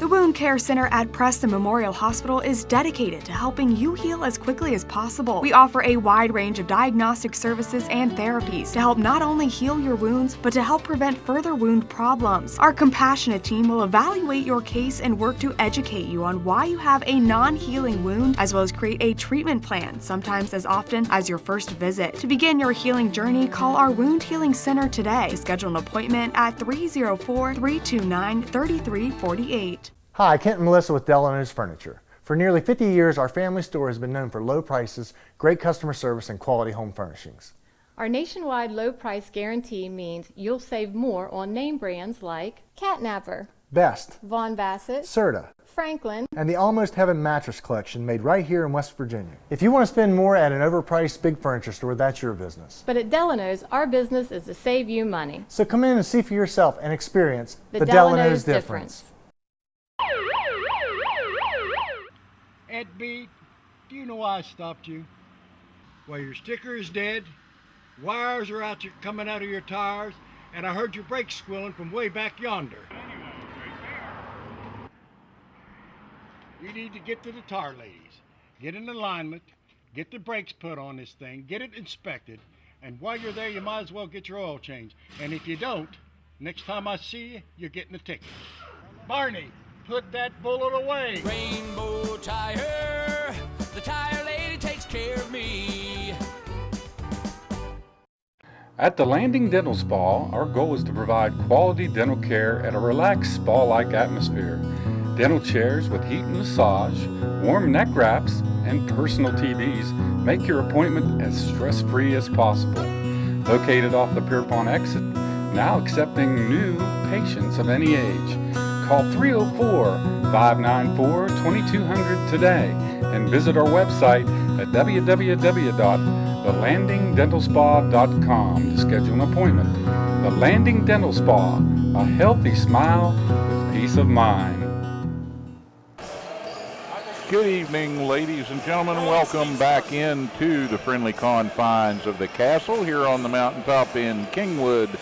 The Wound Care Center at Preston Memorial Hospital is dedicated to helping you heal as quickly as possible. We offer a wide range of diagnostic services and therapies to help not only heal your wounds, but to help prevent further wound problems. Our compassionate team will evaluate your case and work to educate you on why you have a non-healing wound, as well as create a treatment plan, sometimes as often as your first visit. To begin your healing journey, call our Wound Healing Center today to schedule an appointment at 304-329-3348. Hi, Kent and Melissa with Delano's Furniture. For nearly 50 years, our family store has been known for low prices, great customer service, and quality home furnishings. Our nationwide low price guarantee means you'll save more on name brands like Catnapper, Best, Von Bassett, Serta, Franklin, and the Almost Heaven mattress collection made right here in West Virginia. If you want to spend more at an overpriced big furniture store, that's your business. But at Delano's, our business is to save you money. So come in and see for yourself and experience the Delano's difference. Ed B, do you know why I stopped you? Well, your sticker is dead, wires are coming out of your tires, and I heard your brakes squealing from way back yonder. You need to get to the tire ladies, get in alignment, get the brakes put on this thing, get it inspected, and while you're there, you might as well get your oil changed. And if you don't, next time I see you, you're getting a ticket. Barney, put that bullet away. Rainbow Tire, the tire lady takes care of me. At the Landing Dental Spa, our goal is to provide quality dental care at a relaxed spa-like atmosphere. Dental chairs with heat and massage, warm neck wraps, and personal TVs make your appointment as stress-free as possible. Located off the Pierpont exit, now accepting new patients of any age. Call 304-594-2200 today and visit our website at www.thelandingdentalspa.com to schedule an appointment. The Landing Dental Spa, a healthy smile with peace of mind. Good evening, ladies and gentlemen. Welcome back into the friendly confines of the castle here on the mountaintop in Kingwood,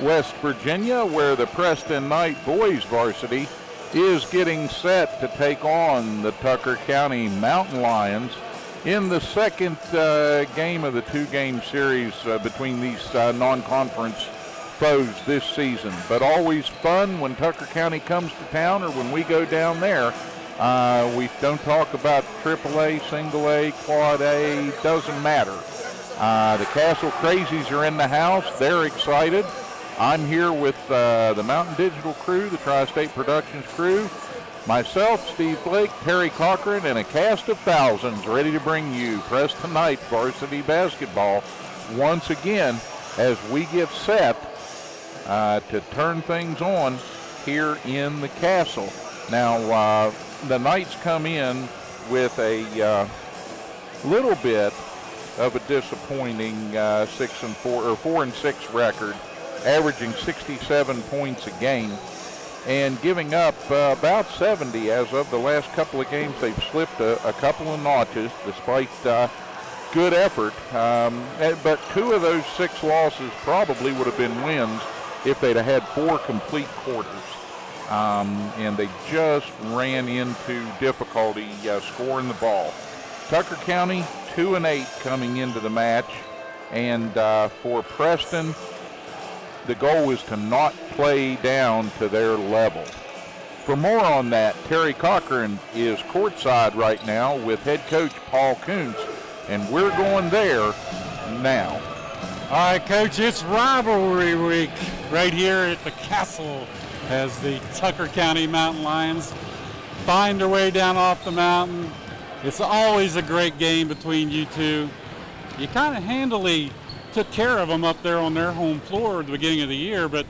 West Virginia, where the Preston Knight boys varsity is getting set to take on the Tucker County Mountain Lions in the second game of the two-game series between these non-conference foes this season. But always fun when Tucker County comes to town or when we go down there. We don't talk about AAA, single A, quad A, doesn't matter. The Castle Crazies are in the house. They're excited. I'm here with the Mountain Digital crew, the Tri-State Productions crew, myself, Steve Blake, Terry Cochran, and a cast of thousands ready to bring you Preston Knight varsity basketball once again as we get set to turn things on here in the castle. Now, the Knights come in with a little bit of a disappointing 4-6 record, averaging 67 points a game and giving up about 70 as of the last couple of games. They've slipped a couple of notches despite good effort, but 2 of those 6 losses probably would have been wins if they'd have had 4 complete quarters. And they just ran into difficulty scoring the ball. Tucker County 2-8 coming into the match, and for Preston, the goal is to not play down to their level. For more on that, Terry Cochran is courtside right now with head coach Paul Koontz, and we're going there now. All right, Coach, it's rivalry week right here at the castle as the Tucker County Mountain Lions find their way down off the mountain. It's always a great game between you two. You kind of handily took care of them up there on their home floor at the beginning of the year, but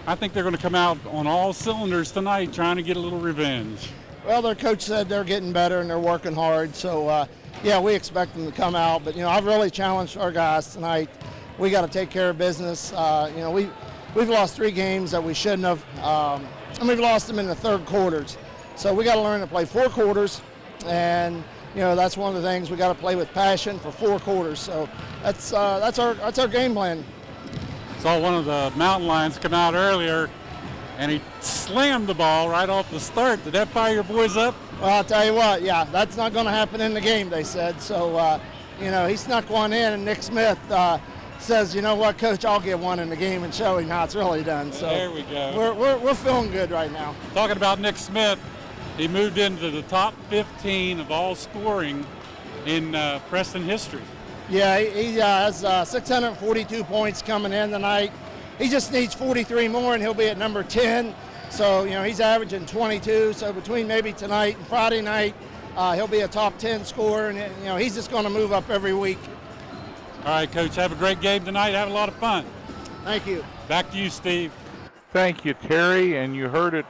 I think they're going to come out on all cylinders tonight trying to get a little revenge. Well, their coach said they're getting better and they're working hard, so yeah, we expect them to come out. But, I've really challenged our guys tonight. We got to take care of business. We've lost 3 games that we shouldn't have, and we've lost them in the third quarters. So we got to learn to play 4 quarters, and that's one of the things we got to play with passion for 4 quarters. So that's our game plan. Saw one of the Mountain Lions come out earlier and he slammed the ball right off the start. Did that fire your boys up? Well, I'll tell you what, yeah, that's not going to happen in the game, they said. So, he snuck one in, and Nick Smith says, you know what, Coach, I'll get one in the game and show him how it's really done. So there we go. We're feeling good right now. Talking about Nick Smith, he moved into the top 15 of all scoring in Preston history. Yeah, he has 642 points coming in tonight. He just needs 43 more, and he'll be at number 10. So, he's averaging 22. So between maybe tonight and Friday night, he'll be a top 10 scorer, and, he's just going to move up every week. All right, Coach, have a great game tonight. Have a lot of fun. Thank you. Back to you, Steve. Thank you, Terry, and you heard it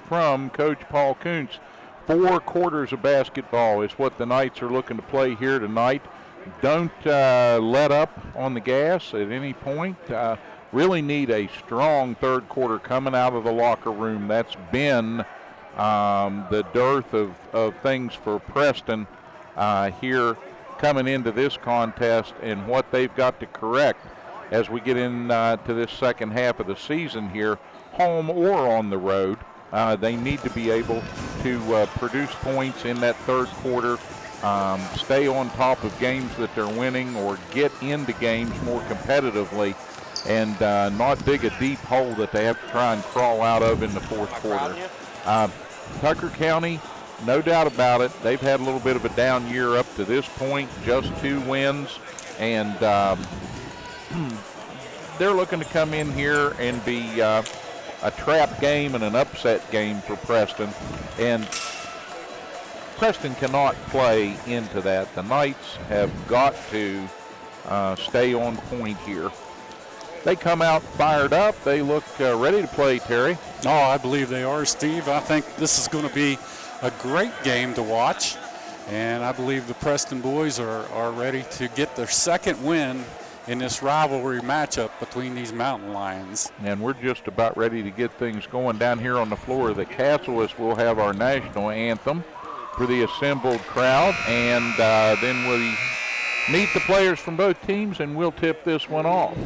from Coach Paul Koontz. 4 quarters of basketball is what the Knights are looking to play here tonight. Don't let up on the gas at any point. Really need a strong third quarter coming out of the locker room. That's been the dearth of things for Preston here coming into this contest, and what they've got to correct as we get into this second half of the season here, home or on the road. They need to be able to produce points in that third quarter, stay on top of games that they're winning, or get into games more competitively, and not dig a deep hole that they have to try and crawl out of in the fourth quarter. Tucker County, no doubt about it, they've had a little bit of a down year up to this point, just 2 wins, and they're looking to come in here and be a trap game and an upset game for Preston, and Preston cannot play into that. The Knights have got to stay on point here. They come out fired up. They look ready to play, Terry. Oh, I believe they are, Steve. I think this is going to be a great game to watch, and I believe the Preston boys are ready to get their second win in this rivalry matchup between these Mountain Lions. And we're just about ready to get things going down here on the floor of the castle, as we'll have our national anthem for the assembled crowd, and then we meet the players from both teams, and we'll tip this one off.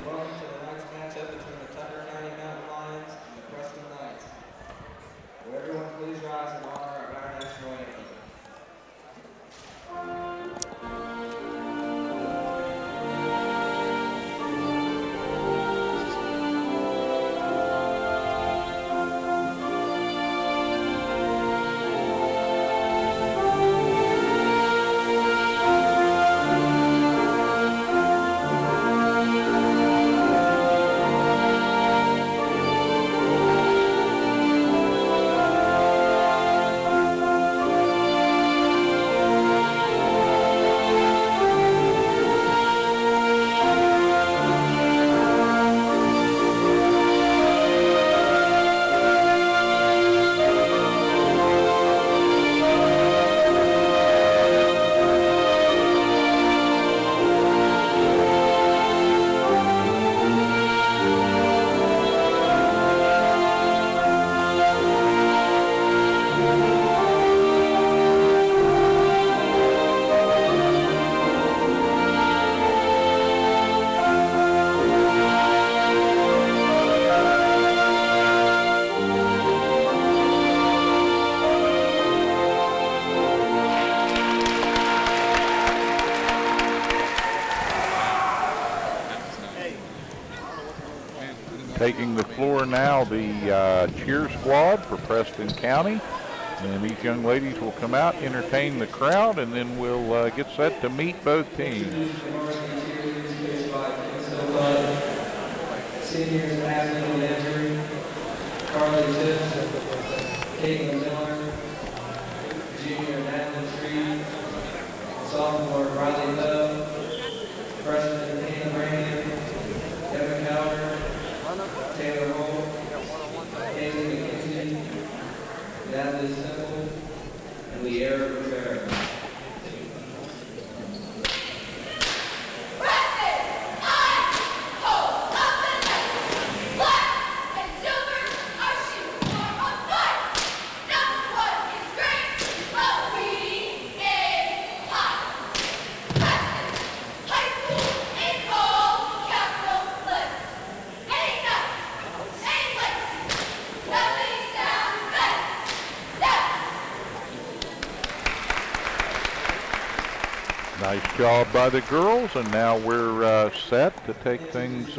Taking the floor now, the cheer squad for Preston County. And these young ladies will come out, entertain the crowd, and then we'll get set to meet both teams. Seniors Ashley Landry, Carly Tips, Caitlin Miller, junior Madeline Street, sophomore Riley Love, freshman Hayden Brandon, Kevin Cowder, Taylor Hall, Haley McKinsey, Natalie Simple, and Leara Rivera. Now Nice job by the girls, and now we're set to take things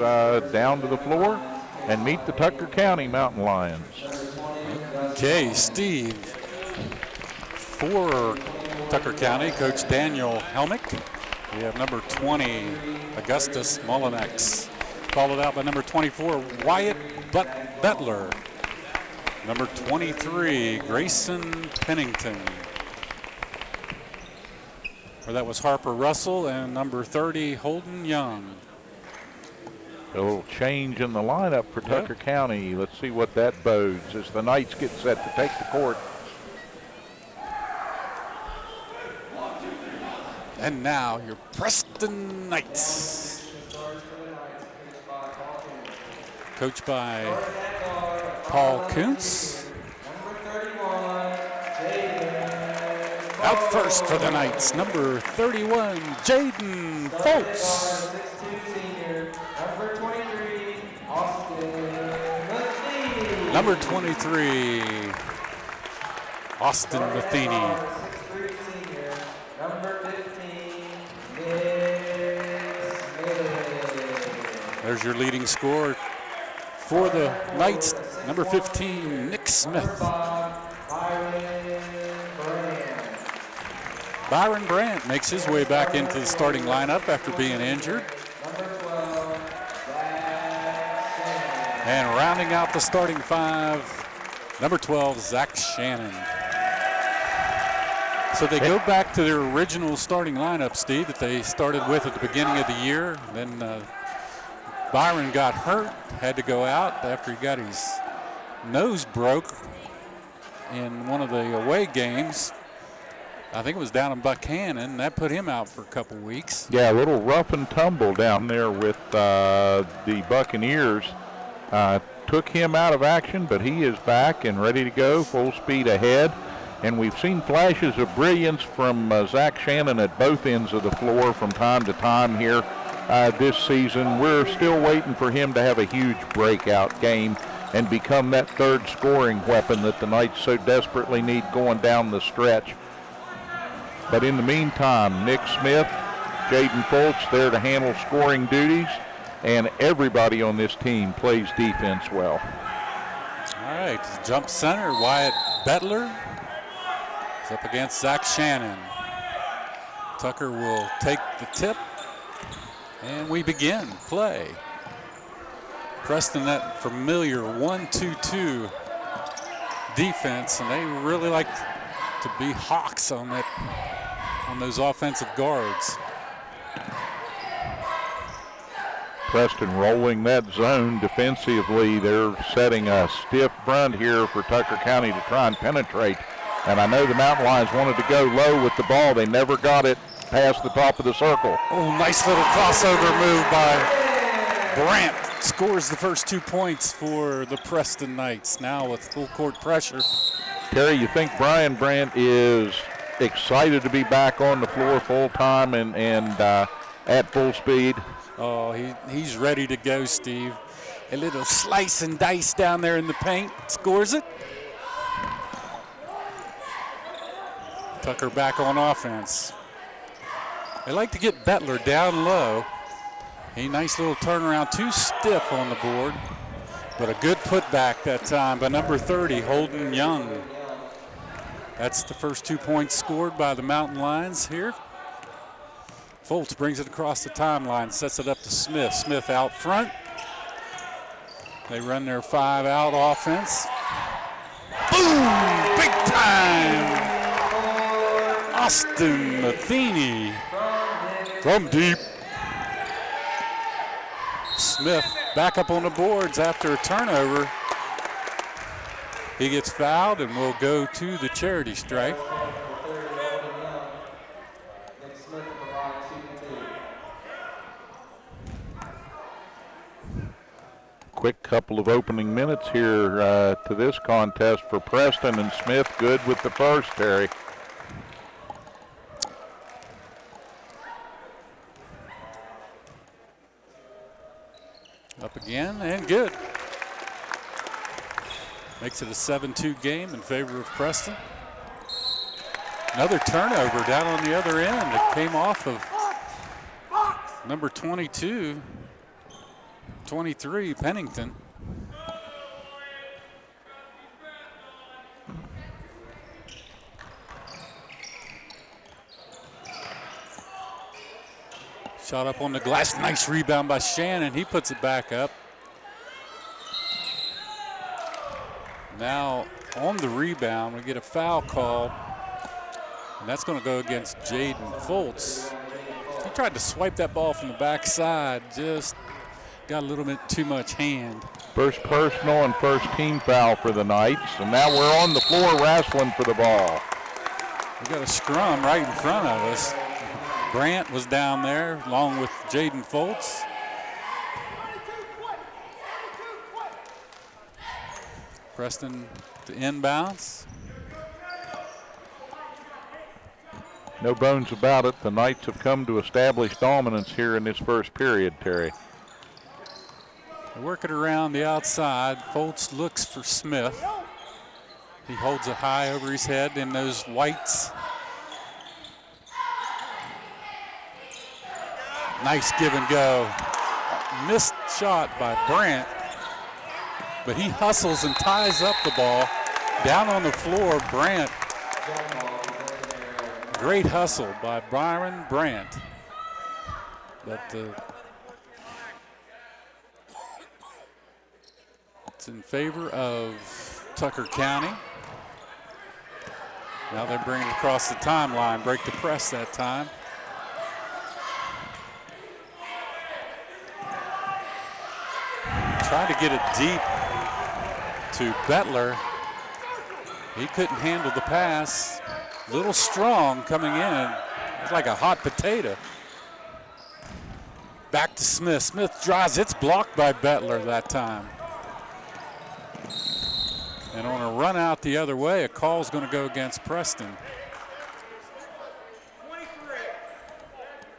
down to the floor and meet the Tucker County Mountain Lions. Okay, Steve. For Tucker County, Coach Daniel Helmick. We have number 20, Augustus Mullinex. Followed out by number 24, Wyatt Bettler. Number 23, Grayson Pennington. Or that was Harper Russell, and number 30, Holden Young. A little change in the lineup for Tucker County. Let's see what that bodes as the Knights get set to take the court. And now your Preston Knights. Coached by Paul Koontz. Out first for the Knights, number 31, Jaden Foltz. Number 23, Austin Matheny. There's your leading scorer for the Knights, number 15, Nick Smith. Byron Brandt makes his way back into the starting lineup after being injured. And rounding out the starting five, number 12, Zach Shannon. So they go back to their original starting lineup, Steve, that they started with at the beginning of the year. Then Byron got hurt, had to go out after he got his nose broke in one of the away games. I think it was down in Buchanan. That put him out for a couple weeks. Yeah, a little rough and tumble down there with the Buccaneers. Took him out of action, but he is back and ready to go, full speed ahead. And we've seen flashes of brilliance from Zach Shannon at both ends of the floor from time to time here this season. We're still waiting for him to have a huge breakout game and become that third scoring weapon that the Knights so desperately need going down the stretch. But in the meantime, Nick Smith, Jaden Foltz there to handle scoring duties, and everybody on this team plays defense well. All right, jump center, Wyatt Bettler is up against Zach Shannon. Tucker will take the tip, and we begin play. Preston, that familiar 1-2-2 defense, and they really like to be hawks on those offensive guards. Preston rolling that zone defensively. They're setting a stiff front here for Tucker County to try and penetrate. And I know the Mountain Lions wanted to go low with the ball. They never got it past the top of the circle. Oh, nice little crossover move by Brandt. Scores the first 2 points for the Preston Knights. Now with full court pressure. Terry, you think Brian Brandt is excited to be back on the floor full time and at full speed? Oh, he's ready to go, Steve. A little slice and dice down there in the paint. Scores it. Tucker back on offense. They like to get Bettler down low. A nice little turnaround, too stiff on the board, but a good putback that time by number 30, Holden Young. That's the first 2 points scored by the Mountain Lions here. Foltz brings it across the timeline, sets it up to Smith. Smith out front. They run their 5-out offense. Boom! Big time! Austin Matheny from deep. Smith back up on the boards after a turnover. He gets fouled and will go to the charity stripe. Quick couple of opening minutes here to this contest for Preston, and Smith good with the first, Terry. Up again and good. Makes it a 7-2 game in favor of Preston. Another turnover down on the other end. It came off of number 22, 23, Pennington. Shot up on the glass. Nice rebound by Shannon. He puts it back up. Now on the rebound, we get a foul called. And that's going to go against Jaden Foltz. He tried to swipe that ball from the backside. Just got a little bit too much hand. First personal and first team foul for the Knights. And now we're on the floor wrestling for the ball. We got a scrum right in front of us. Brandt was down there along with Jaden Foltz. Preston to inbounds. No bones about it. The Knights have come to establish dominance here in this first period, Terry. They work it around the outside. Foltz looks for Smith. He holds it high over his head in those whites. Nice give and go. Missed shot by Brandt, but he hustles and ties up the ball. Down on the floor, Brandt. Great hustle by Byron Brandt. But it's in favor of Tucker County. Now they bring it across the timeline, break the press that time. Try to get it deep to Bettler. He couldn't handle the pass. Little strong coming in. It's like a hot potato. Back to Smith. Smith drives. It's blocked by Bettler that time. And on a run out the other way, a call's going to go against Preston.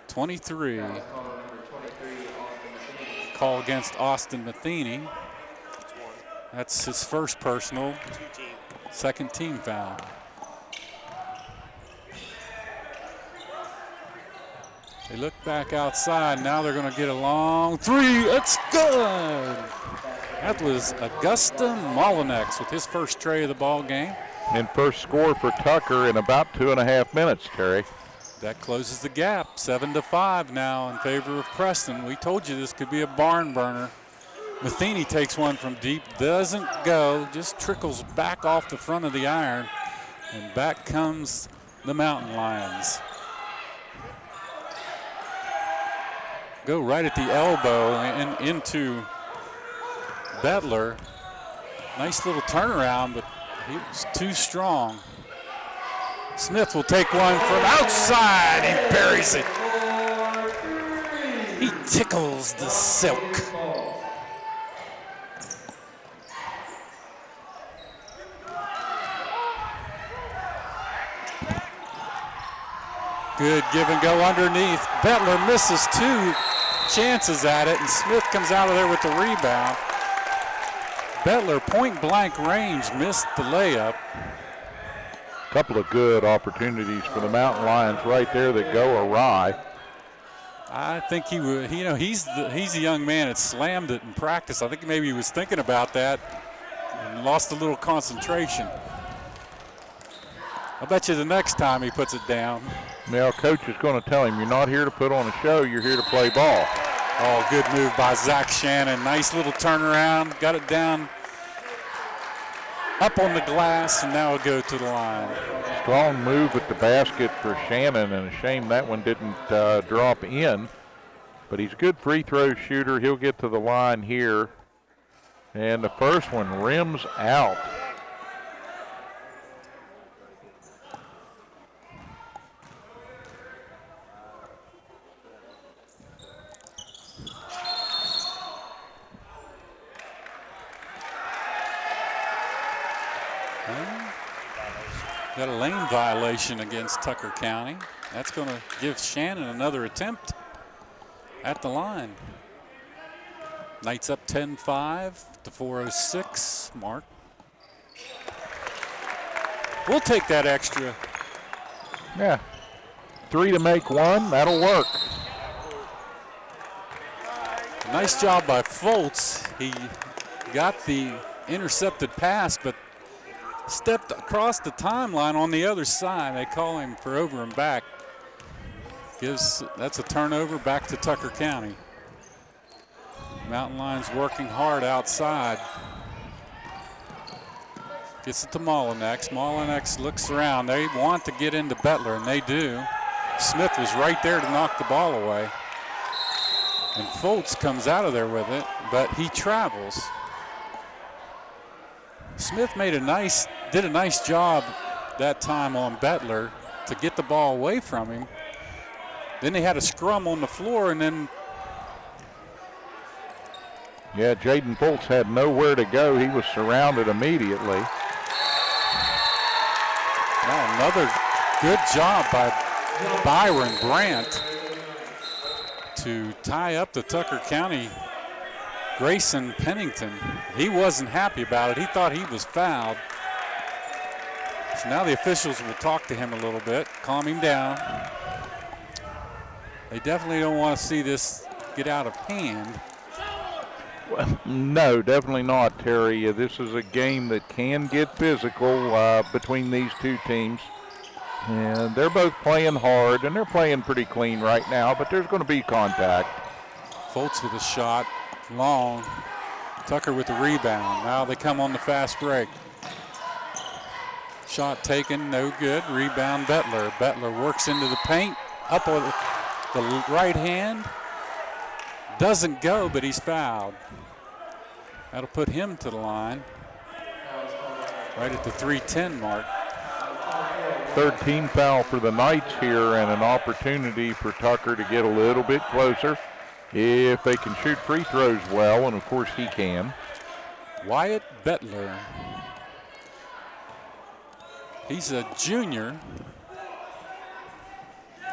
23. Call against Austin Matheny. That's his first personal, second team foul. They look back outside. Now they're going to get a long three. It's good. That was Augusta Molinex with his first tray of the ball game. And first score for Tucker in about 2.5 minutes, Terry. That closes the gap, 7-5 now in favor of Preston. We told you this could be a barn burner. Matheny takes one from deep, doesn't go, just trickles back off the front of the iron, and back comes the Mountain Lions. Go right at the elbow and into Bettler. Nice little turnaround, but he was too strong. Smith will take one from outside. He buries it. He tickles the silk. Good give and go underneath. Bettler misses two chances at it, and Smith comes out of there with the rebound. Bettler, point blank range, missed the layup. Couple of good opportunities for the Mountain Lions right there that go awry. I think he would, he's a young man that slammed it in practice. I think maybe he was thinking about that and lost a little concentration. I bet you the next time he puts it down. Now, coach is going to tell him, you're not here to put on a show, you're here to play ball. Oh, good move by Zach Shannon. Nice little turnaround, got it down up on the glass, and now it'll go to the line. Strong move at the basket for Shannon, and a shame that one didn't drop in. But he's a good free throw shooter. He'll get to the line here. And the first one rims out. Got a lane violation against Tucker County. That's going to give Shannon another attempt at the line. Knights up 10-5 to 4:06 mark. We'll take that extra. Yeah. 3 to make 1. That'll work. Nice job by Foltz. He got the intercepted pass, but stepped across the timeline on the other side. They call him for over and back. That's a turnover back to Tucker County. Mountain Lions working hard outside. Gets it to Molinex. Molinex looks around. They want to get into Bettler, and they do. Smith was right there to knock the ball away. And Foltz comes out of there with it, but he travels. Smith did a nice job that time on Bettler to get the ball away from him. Then they had a scrum on the floor, and then yeah, Jaden Foltz had nowhere to go. He was surrounded immediately. Now another good job by Byron Brandt to tie up the Tucker County Grayson Pennington. He wasn't happy about it. He thought he was fouled. So now the officials will talk to him a little bit, calm him down. They definitely don't want to see this get out of hand. Well, no, definitely not, Terry. This is a game that can get physical between these two teams. And they're both playing hard, and they're playing pretty clean right now, but there's going to be contact. Foltz with a shot, long. Tucker with the rebound. Now they come on the fast break. Shot taken, no good. Rebound, Bettler. Bettler works into the paint, up with the right hand. Doesn't go, but he's fouled. That'll put him to the line. Right at the 3:10 mark. 3rd team foul for the Knights here, and an opportunity for Tucker to get a little bit closer if they can shoot free throws well, and of course he can. Wyatt Bettler. He's a junior.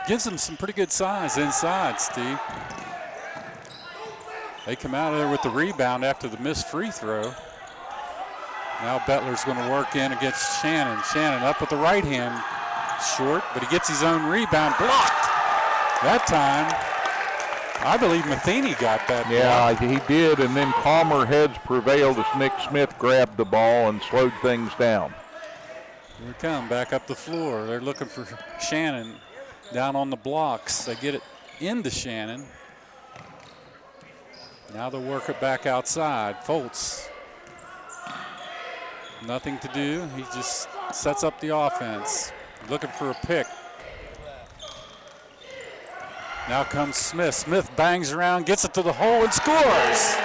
Gives him some pretty good size inside, Steve. They come out of there with the rebound after the missed free throw. Now Bettler's going to work in against Shannon. Shannon up with the right hand, short, but he gets his own rebound blocked. That time, I believe Matheny got that block. Yeah, he did, and then calmer heads prevailed as Nick Smith grabbed the ball and slowed things down. Here we come, back up the floor. They're looking for Shannon down on the blocks. They get it into Shannon. Now they'll work it back outside. Foltz. Nothing to do. He just sets up the offense. Looking for a pick. Now comes Smith. Smith bangs around, gets it to the hole, and scores.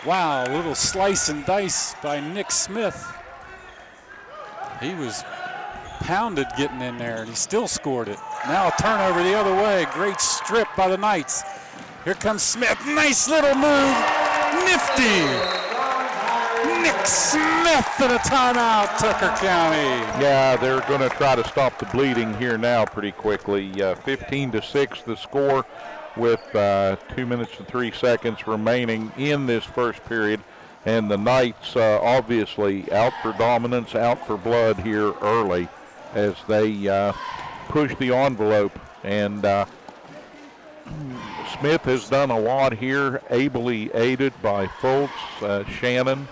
Wow, a little slice and dice by Nick Smith. He was pounded getting in there, and he still scored it. Now a turnover the other way. Great strip by the Knights. Here comes Smith. Nice little move. Nifty. Nick Smith and a timeout, Tucker County. Yeah, they're going to try to stop the bleeding here now pretty quickly. 15-6 the score with 2 minutes and 3 seconds remaining in this first period. And the Knights obviously out for dominance, out for blood here early as they push the envelope. And Smith has done a lot here, ably aided by Foltz, Shannon,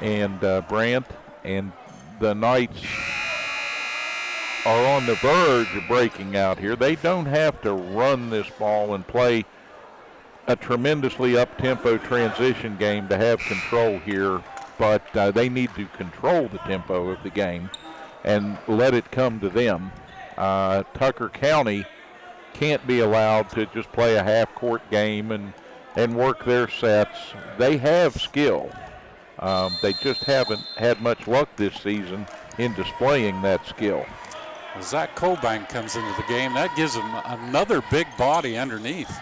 and Brandt. And the Knights are on the verge of breaking out here. They don't have to run this ball and play a tremendously up-tempo transition game to have control here, but they need to control the tempo of the game and let it come to them. Tucker County can't be allowed to just play a half-court game and work their sets. They have skill. They just haven't had much luck this season in displaying that skill. Zach Colbank comes into the game. That gives them another big body underneath,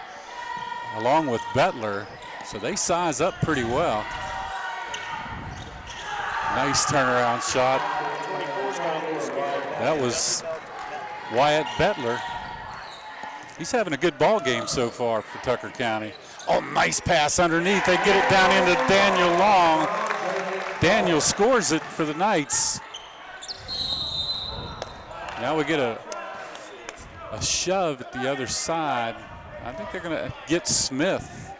along with Bettler, so they size up pretty well. Nice turnaround shot. That was Wyatt Bettler. He's having a good ball game so far for Tucker County. Oh, nice pass underneath. They get it down into Daniel Long. Daniel scores it for the Knights. Now we get a shove at the other side. I think they're going to get Smith.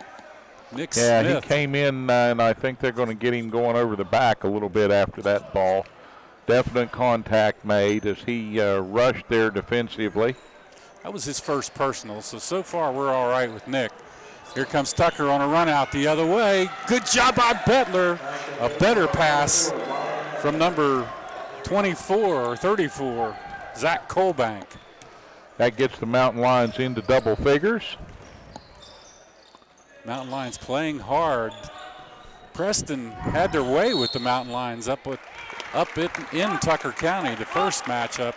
Nick Smith. Yeah, he came in, and I think they're going to get him going over the back a little bit after that ball. Definite contact made as he rushed there defensively. That was his first personal, so far we're all right with Nick. Here comes Tucker on a run out the other way. Good job by Bettler. A better pass from number 24 or 34, Zach Colbank. That gets the Mountain Lions into double figures. Mountain Lions playing hard. Preston had their way with the Mountain Lions up in Tucker County, the first matchup,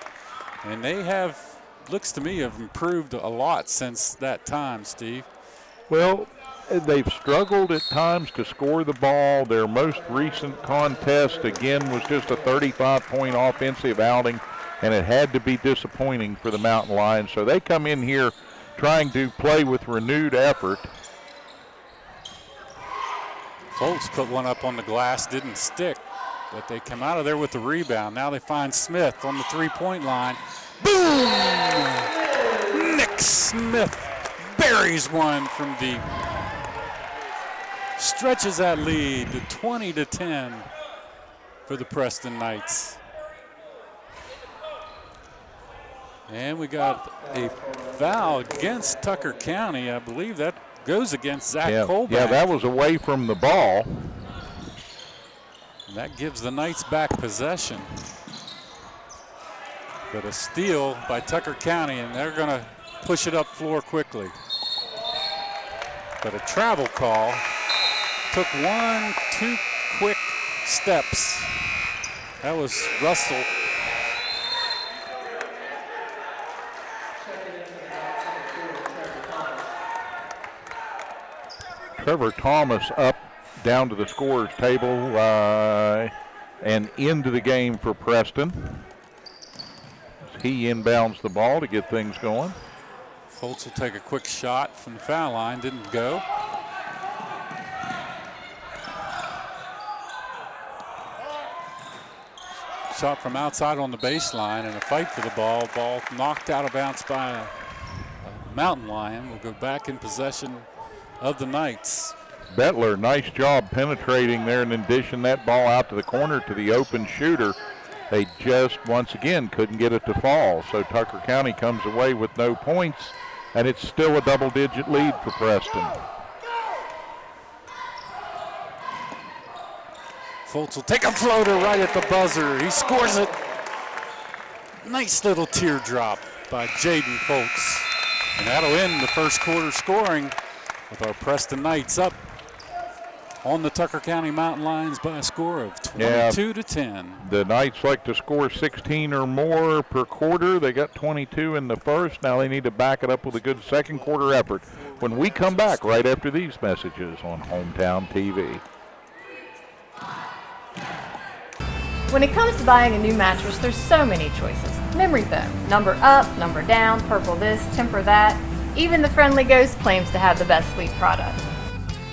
and they have, looks to me, have improved a lot since that time, Steve. Well, they've struggled at times to score the ball. Their most recent contest, again, was just a 35-point offensive outing, and it had to be disappointing for the Mountain Lions. So they come in here trying to play with renewed effort. Foltz put one up on the glass, didn't stick, but they come out of there with the rebound. Now they find Smith on the three-point line. Boom! Nick Smith buries one from deep. Stretches that lead to 20-10 for the Preston Knights. And we got a foul against Tucker County. I believe that goes against Zach Colback. Yeah, that was away from the ball. And that gives the Knights back possession. But a steal by Tucker County, and they're going to push it up floor quickly. But a travel call. Took 1-2 quick steps. That was Russell. Trevor Thomas up down to the scorer's table and into the game for Preston. He inbounds the ball to get things going. Foltz will take a quick shot from the foul line, didn't go. Shot from outside on the baseline and a fight for the ball. Ball knocked out of bounds by a Mountain Lion. Will go back in possession of the Knights. Bettler, nice job penetrating there and then dishing that ball out to the corner to the open shooter. They just, once again, couldn't get it to fall. So Tucker County comes away with no points, and it's still a double-digit lead for Preston. Foltz will take a floater right at the buzzer. He scores it. Nice little teardrop by Jaden Foltz. And that'll end the first quarter scoring with our Preston Knights up on the Tucker County Mountain Lions by a score of 22-10. The Knights like to score 16 or more per quarter. They got 22 in the first. Now they need to back it up with a good second quarter effort when we come back right after these messages on Hometown TV. When it comes to buying a new mattress, there's so many choices. Memory foam, number up, number down, purple this, temper that. Even the Friendly Ghost claims to have the best sleep product.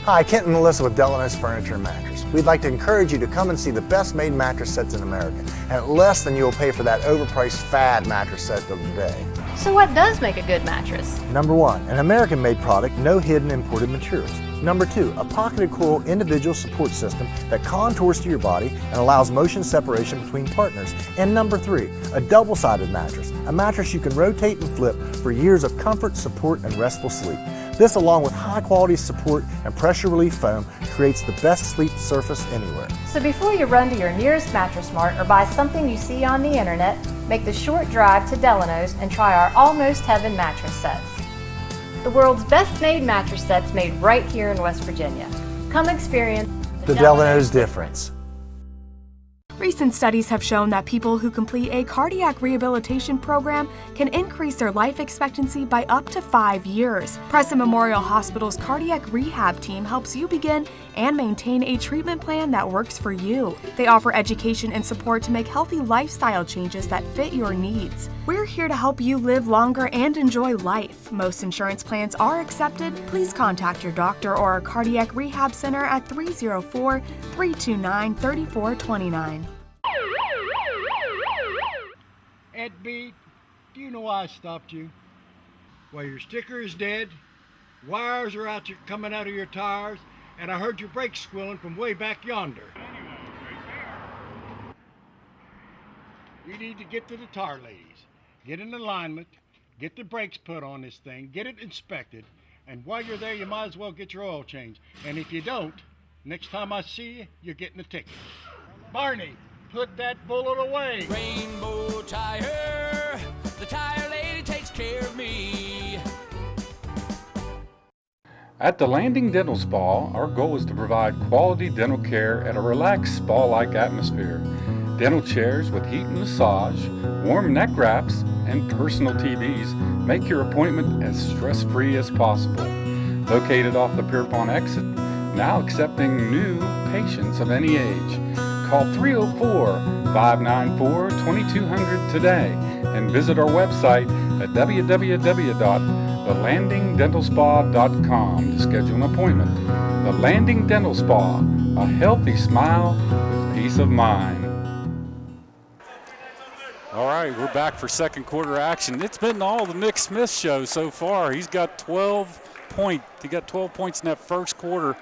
Hi, Kent and Melissa with Delano's Furniture and Mattress. We'd like to encourage you to come and see the best made mattress sets in America, and at less than you'll pay for that overpriced fad mattress set of the day. So what does make a good mattress? Number 1, an American-made product, no hidden imported materials. Number 2, a pocketed coil individual support system that contours to your body and allows motion separation between partners. And number 3, a double-sided mattress, a mattress you can rotate and flip for years of comfort, support, and restful sleep. This, along with high-quality support and pressure relief foam, creates the best sleep surface anywhere. So before you run to your nearest Mattress Mart or buy something you see on the internet, make the short drive to Delano's and try our Almost Heaven mattress sets. The world's best made mattress sets made right here in West Virginia. Come experience The Delano's difference. Recent studies have shown that people who complete a cardiac rehabilitation program can increase their life expectancy by up to 5 years. Preston Memorial Hospital's cardiac rehab team helps you begin and maintain a treatment plan that works for you. They offer education and support to make healthy lifestyle changes that fit your needs. We're here to help you live longer and enjoy life. Most insurance plans are accepted. Please contact your doctor or our cardiac rehab center at 304-329-3429. Ed B, do you know why I stopped you? Well, your sticker is dead, wires are coming out of your tires, and I heard your brakes squealing from way back yonder. You need to get to the tire ladies, get in alignment, get the brakes put on this thing, get it inspected, and while you're there, you might as well get your oil changed. And if you don't, next time I see you, you're getting a ticket. Barney, put that bullet away. Rainbow Tire, the tire lady takes care of me. At the Landing Dental Spa, our goal is to provide quality dental care at a relaxed spa-like atmosphere. Dental chairs with heat and massage, warm neck wraps, and personal TVs make your appointment as stress-free as possible. Located off the Pierpont exit, now accepting new patients of any age. Call 304-594-2200 today and visit our website at www.thelandingdentalspa.com to schedule an appointment. The Landing Dental Spa, a healthy smile with peace of mind. All right, we're back for second quarter action. It's been all the Nick Smith show so far. He got 12 points in that first quarter,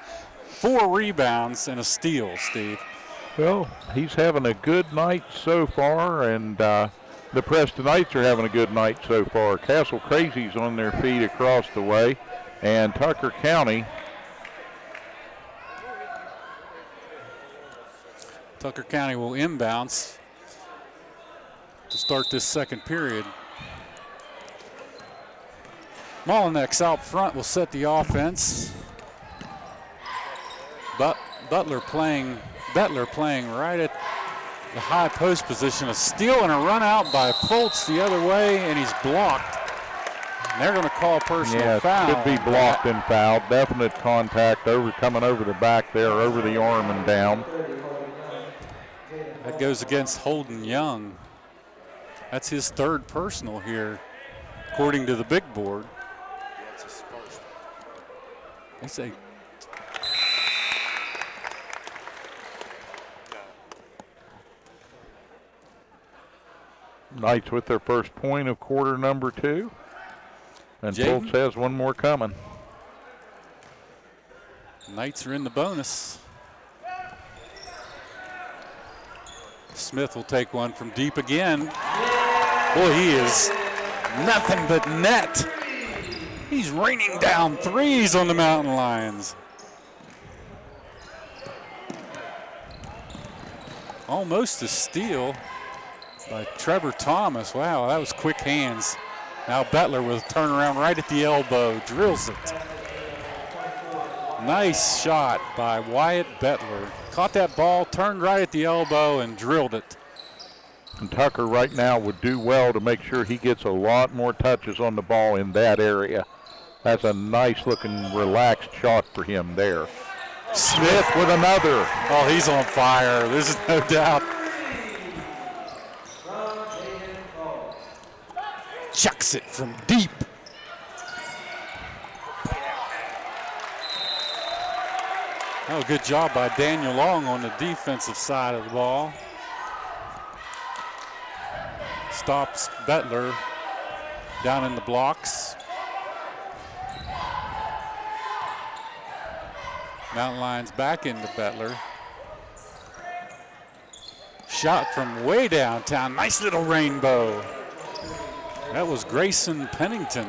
4 rebounds and a steal, Steve. Well, he's having a good night so far, and the Prestonites are having a good night so far. Castle Crazy's on their feet across the way, and Tucker County. Tucker County will inbounds to start this second period. Molinex out front will set the offense. But Butler playing right at the high post position. A steal and a run out by Fultz the other way, and he's blocked. And they're going to call a personal foul. Could be blocked and fouled. Definite contact coming over the back there, over the arm and down. That goes against Holden Young. That's his third personal here, according to the big board. That's his first. They say. Knights with their first point of quarter number 2. And Jaden Fultz has one more coming. Knights are in the bonus. Smith will take one from deep again. Boy, he is nothing but net. He's raining down threes on the Mountain Lions. Almost a steal by Trevor Thomas. Wow, that was quick hands. Now Bettler with a turnaround right at the elbow, drills it. Nice shot by Wyatt Bettler. Caught that ball, turned right at the elbow, and drilled it. And Tucker right now would do well to make sure he gets a lot more touches on the ball in that area. That's a nice looking relaxed shot for him there. Smith with another. Oh, he's on fire. There's no doubt. Chucks it from deep. Oh, good job by Daniel Long on the defensive side of the ball. Stops Bettler down in the blocks. Mountain Lions back into Bettler. Shot from way downtown. Nice little rainbow. That was Grayson Pennington.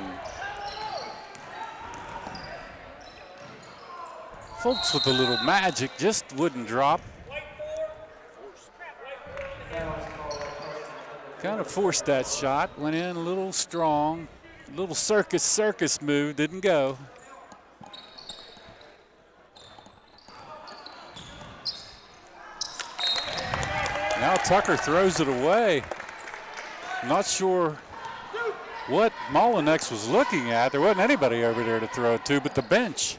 Fultz with a little magic, just wouldn't drop. Kind of forced that shot, went in a little strong. A little circus move, didn't go. Now Tucker throws it away. Not sure what Molinex was looking at. There wasn't anybody over there to throw it to but the bench.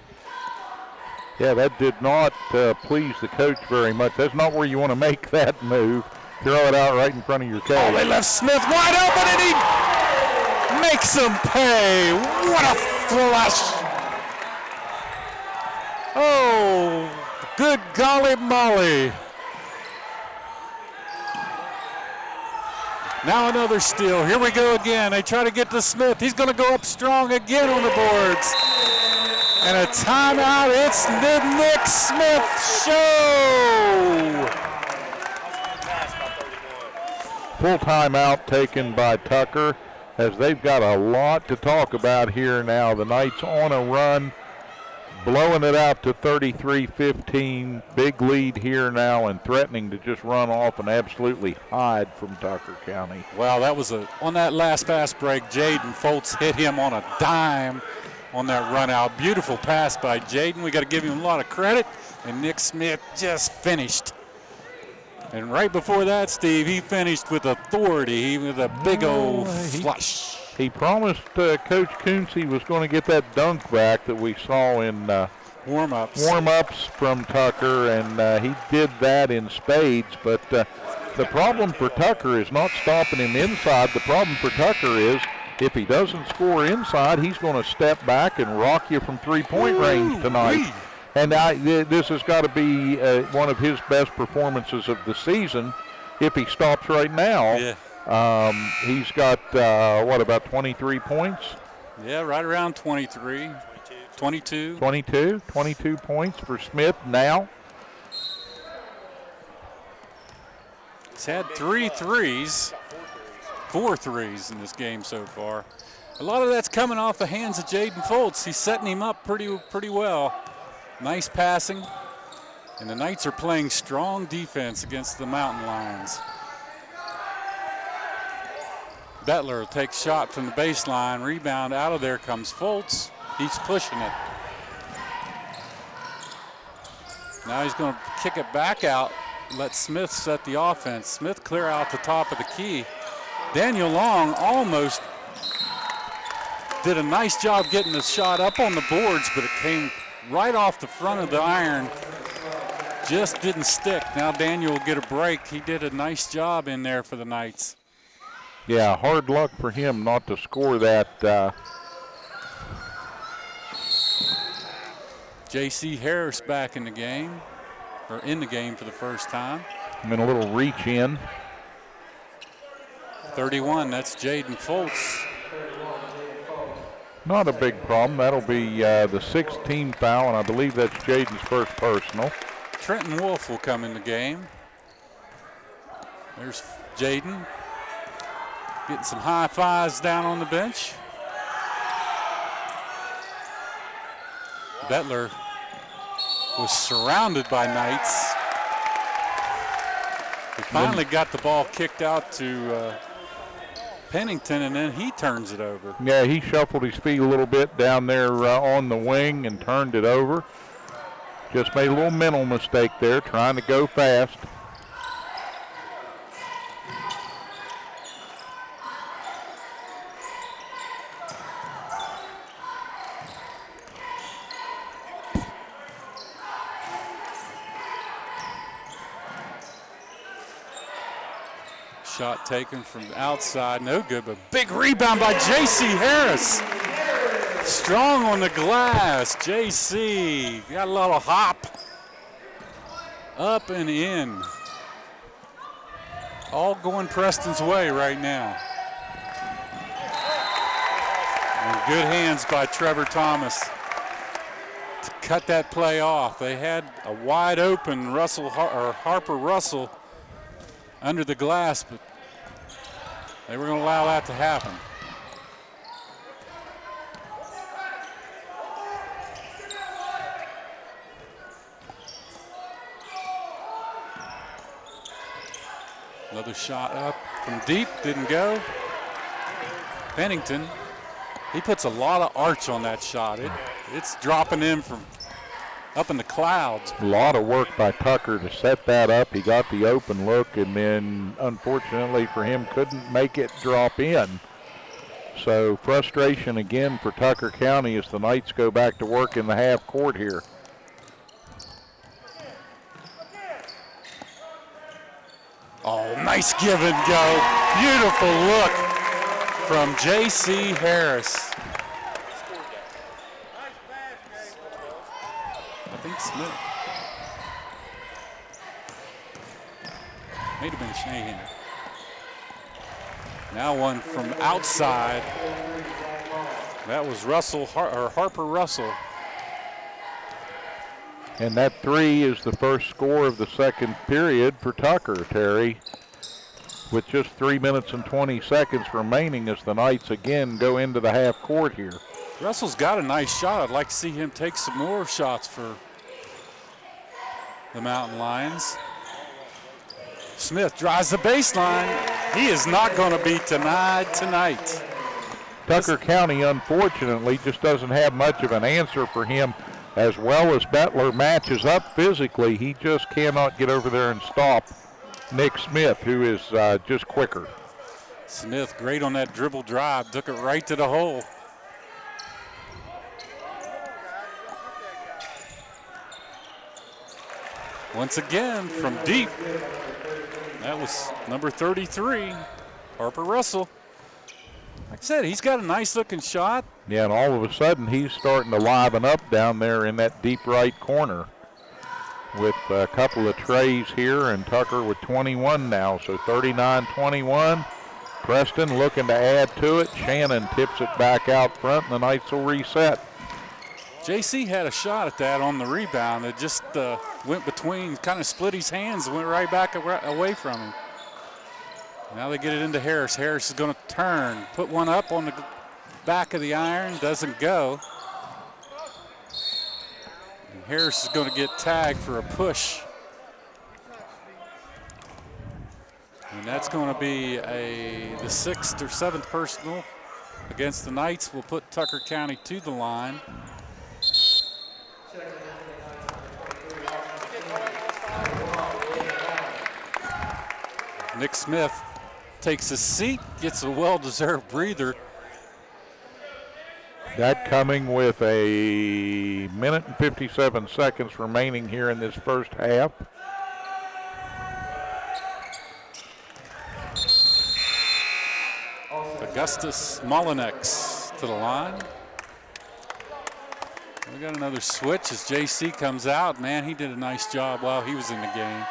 Yeah, that did not please the coach very much. That's not where you want to make that move. Throw it out right in front of your coach. Oh, they left Smith wide open and he makes him pay. What a flush. Oh, good golly molly. Now another steal. Here we go again. They try to get to Smith. He's going to go up strong again on the boards. And a timeout. It's the Nick Smith Show. Full timeout taken by Tucker, as they've got a lot to talk about here now. The Knights on a run, blowing it out to 33-15. Big lead here now and threatening to just run off and absolutely hide from Tucker County. Wow, that was on that last fast break, Jaden Foltz hit him on a dime on that run out. Beautiful pass by Jaden. We got to give him a lot of credit. And Nick Smith just finished. And right before that, Steve, he finished with authority, with a big old flush. He promised Coach Koontz he was going to get that dunk back that we saw in warm-ups from Tucker, and he did that in spades. But the problem for Tucker is not stopping him inside. The problem for Tucker is if he doesn't score inside, he's going to step back and rock you from three-point range tonight. And this has got to be one of his best performances of the season if he stops right now. Yeah. He's got, about 23 points? Yeah, right around 23. 22. 22 points for Smith now. He's had 4 threes in this game so far. A lot of that's coming off the hands of Jaden Foltz. He's setting him up pretty well. Nice passing. And the Knights are playing strong defense against the Mountain Lions. Bettler takes shot from the baseline. Rebound out of there comes Foltz. He's pushing it. Now he's going to kick it back out. Let Smith set the offense. Smith clear out the top of the key. Daniel Long almost did a nice job getting the shot up on the boards, but it came right off the front of the iron. Just didn't stick. Now Daniel will get a break. He did a nice job in there for the Knights. Yeah, hard luck for him not to score that. J.C. Harris back in the game, or in the game for the first time. And a little reach in. 31, that's Jaden Foltz. Not a big problem. That'll be the 16th foul, and I believe that's Jaden's first personal. Trenton Wolf will come in the game. There's Jaden getting some high fives down on the bench. Bettler was surrounded by Knights. He finally got the ball kicked out to Pennington, and then he turns it over. Yeah, he shuffled his feet a little bit down there on the wing and turned it over. Just made a little mental mistake there, trying to go fast. Shot taken from outside, no good, but big rebound by J.C. Harris. Strong on the glass, J.C. Got a little hop. Up and in. All going Preston's way right now. And good hands by Trevor Thomas to cut that play off. They had a wide open Harper Russell under the glass, but they were going to allow that to happen. Another shot up from deep, didn't go. Pennington, he puts a lot of arch on that shot. It's dropping in from up in the clouds. A lot of work by Tucker to set that up. He got the open look, and then unfortunately for him couldn't make it drop in. So frustration again for Tucker County as the Knights go back to work in the half court here. Oh, nice give and go. Beautiful look from J.C. Harris. I think Smith. May have been Shanahan. Now one from outside. That was Harper Russell. And that three is the first score of the second period for Tucker, Terry. With just 3 minutes and 20 seconds remaining as the Knights again go into the half court here. Russell's got a nice shot. I'd like to see him take some more shots for the Mountain Lions. Smith drives the baseline. He is not going to be denied tonight. Tucker County, unfortunately, just doesn't have much of an answer for him. As well as Bettler matches up physically, he just cannot get over there and stop Nick Smith, who is just quicker. Smith, great on that dribble drive, took it right to the hole. Once again, from deep, that was number 33, Harper Russell. Like I said, he's got a nice looking shot. Yeah, and all of a sudden he's starting to liven up down there in that deep right corner with a couple of trays here, and Tucker with 21 now, so 39-21. Preston looking to add to it. Shannon tips it back out front, and the Knights will reset. JC had a shot at that on the rebound. It just went between, kind of split his hands, went right back away from him. Now they get it into Harris. Harris is going to turn, put one up on the back of the iron, doesn't go. And Harris is going to get tagged for a push. And that's going to be the 6th or 7th personal against the Knights. Will put Tucker County to the line. Nick Smith takes a seat, gets a well-deserved breather. That coming with a minute and 57 seconds remaining here in this first half. Augustus Molinex to the line. We got another switch as JC comes out. Man, he did a nice job while he was in the game.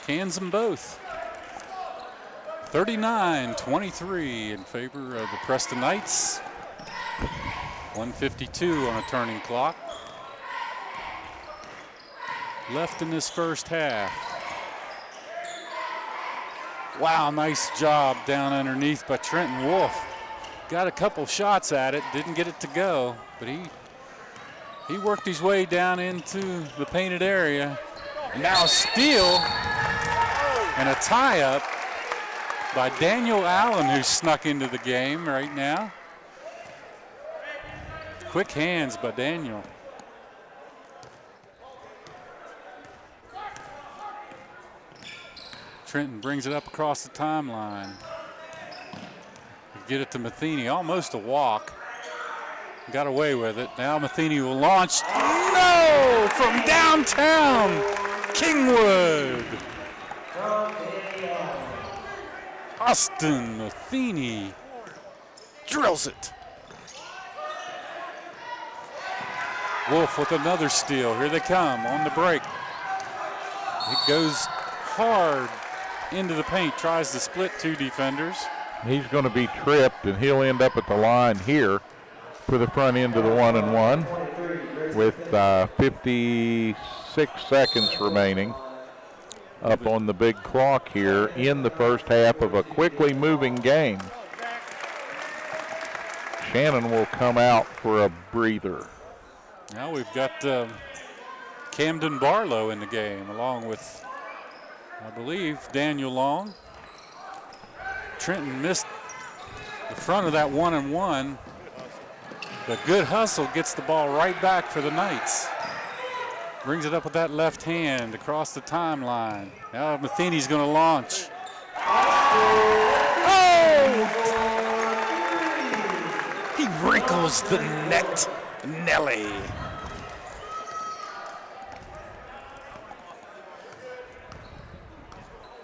Cans them both. 39-23 in favor of the Preston Knights. 1:52 on a turning clock. Left in this first half. Wow, nice job down underneath by Trenton Wolf. Got a couple shots at it, didn't get it to go, but he worked his way down into the painted area. Now a steal and a tie-up by Daniel Allen, who snuck into the game right now. Quick hands by Daniel. Trenton brings it up across the timeline. Get it to Matheny, almost a walk. Got away with it. Now Matheny will launch. No! From downtown, Kingwood. Austin Matheny drills it. Wolf with another steal. Here they come on the break. It goes hard into the paint, tries to split two defenders. He's going to be tripped, and he'll end up at the line here for the front end of the 1-and-1 with 56 seconds remaining up on the big clock here in the first half of a quickly moving game. Shannon will come out for a breather. Now we've got Camden Barlow in the game, along with, I believe, Daniel Long. Trenton missed the front of that 1-and-1, but good hustle gets the ball right back for the Knights. Brings it up with that left hand across the timeline. Now Matheny's going to launch. Oh! He wrinkles the net, Nelly.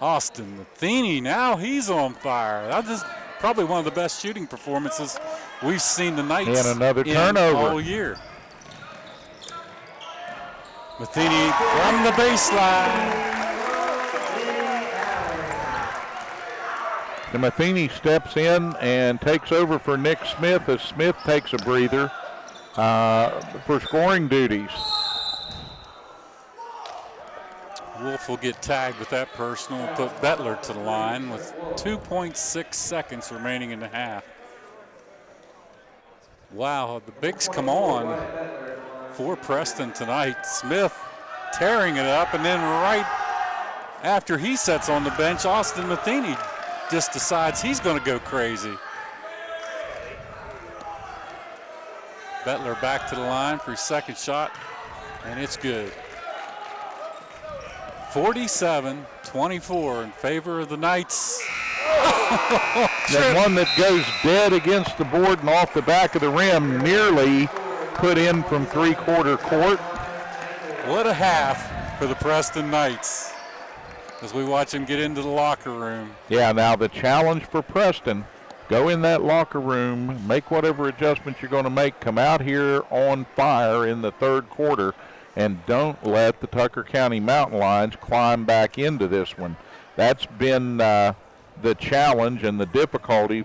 Austin Matheny, now he's on fire. That is probably one of the best shooting performances we've seen the Knights and another turnover all year. Matheny from the baseline. The Matheny steps in and takes over for Nick Smith as Smith takes a breather for scoring duties. Wolf will get tagged with that personal, put Bettler to the line with 2.6 seconds remaining in the half. Wow, the bigs come on for Preston tonight. Smith tearing it up, and then right after he sets on the bench, Austin Matheny just decides he's going to go crazy. Bettler back to the line for his second shot, and it's good. 47-24 in favor of the Knights. That one that goes dead against the board and off the back of the rim, nearly put in from three-quarter court. What a half for the Preston Knights as we watch him get into the locker room. Yeah, now the challenge for Preston, go in that locker room, make whatever adjustments you're going to make, come out here on fire in the third quarter, and don't let the Tucker County Mountain Lions climb back into this one. That's been the challenge and the difficulty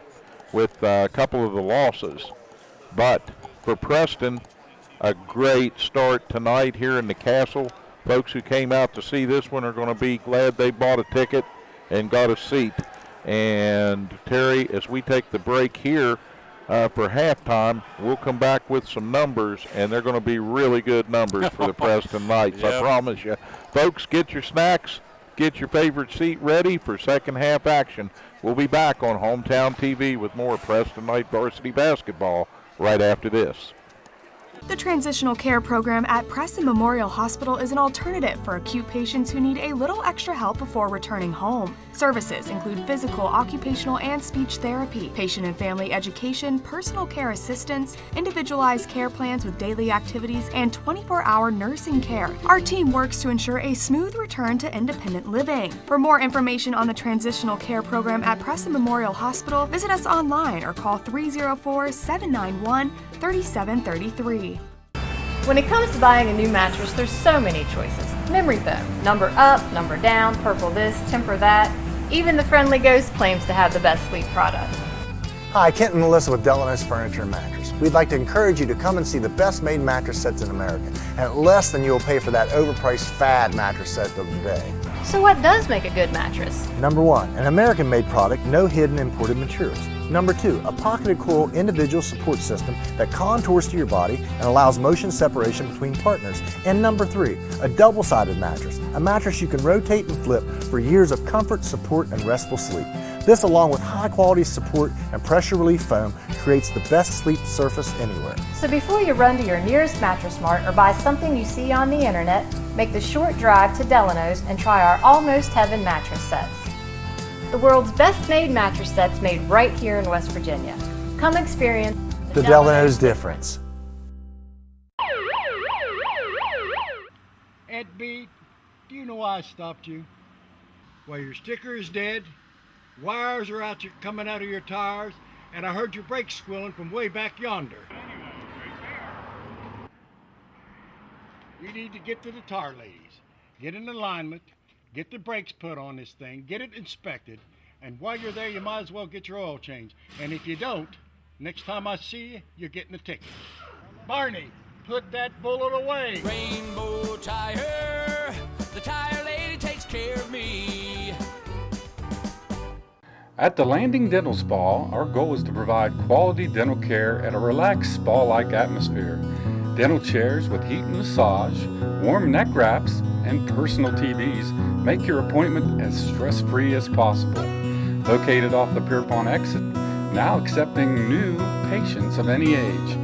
with a couple of the losses. But for Preston, a great start tonight here in the Castle. Folks who came out to see this one are going to be glad they bought a ticket and got a seat. And Terry, as we take the break here for halftime, we'll come back with some numbers, and they're going to be really good numbers for the Preston Knights. Yep. I promise you. Folks, get your snacks, get your favorite seat ready for second half action. We'll be back on Hometown TV with more Preston Knight varsity basketball right after this. The Transitional Care Program at Preston Memorial Hospital is an alternative for acute patients who need a little extra help before returning home. Services include physical, occupational, and speech therapy, patient and family education, personal care assistance, individualized care plans with daily activities, and 24-hour nursing care. Our team works to ensure a smooth return to independent living. For more information on the Transitional Care Program at Preston Memorial Hospital, visit us online or call 304-791-3733. When it comes to buying a new mattress, there's so many choices. Memory foam, number up, number down, purple this, temper that. Even the Friendly Ghost claims to have the best sleep product. Hi, Kent and Melissa with Delano's Furniture and Mattress. We'd like to encourage you to come and see the best made mattress sets in America, and at less than you'll pay for that overpriced fad mattress set of the day. So what does make a good mattress? Number 1, an American-made product, no hidden imported materials. Number 2, a pocketed coil individual support system that contours to your body and allows motion separation between partners. And number 3, a double-sided mattress, a mattress you can rotate and flip for years of comfort, support, and restful sleep. This, along with high-quality support and pressure relief foam, creates the best sleep surface anywhere. So before you run to your nearest Mattress Mart or buy something you see on the internet, make the short drive to Delano's and try our Almost Heaven mattress sets. The world's best made mattress sets made right here in West Virginia. Come experience The Delano's difference. Ed B, do you know why I stopped you? Well, your sticker is dead, wires are coming out of your tires, and I heard your brakes squealing from way back yonder. You need to get to the tire ladies, get in alignment, get the brakes put on this thing, get it inspected, and while you're there, you might as well get your oil changed. And if you don't, next time I see you, you're getting a ticket. Barney, put that bullet away. Rainbow Tire, the tire lady takes care of me. At the Landing Dental Spa, our goal is to provide quality dental care at a relaxed spa-like atmosphere. Dental chairs with heat and massage, warm neck wraps, and personal TVs make your appointment as stress-free as possible. Located off the Pierpont exit, now accepting new patients of any age.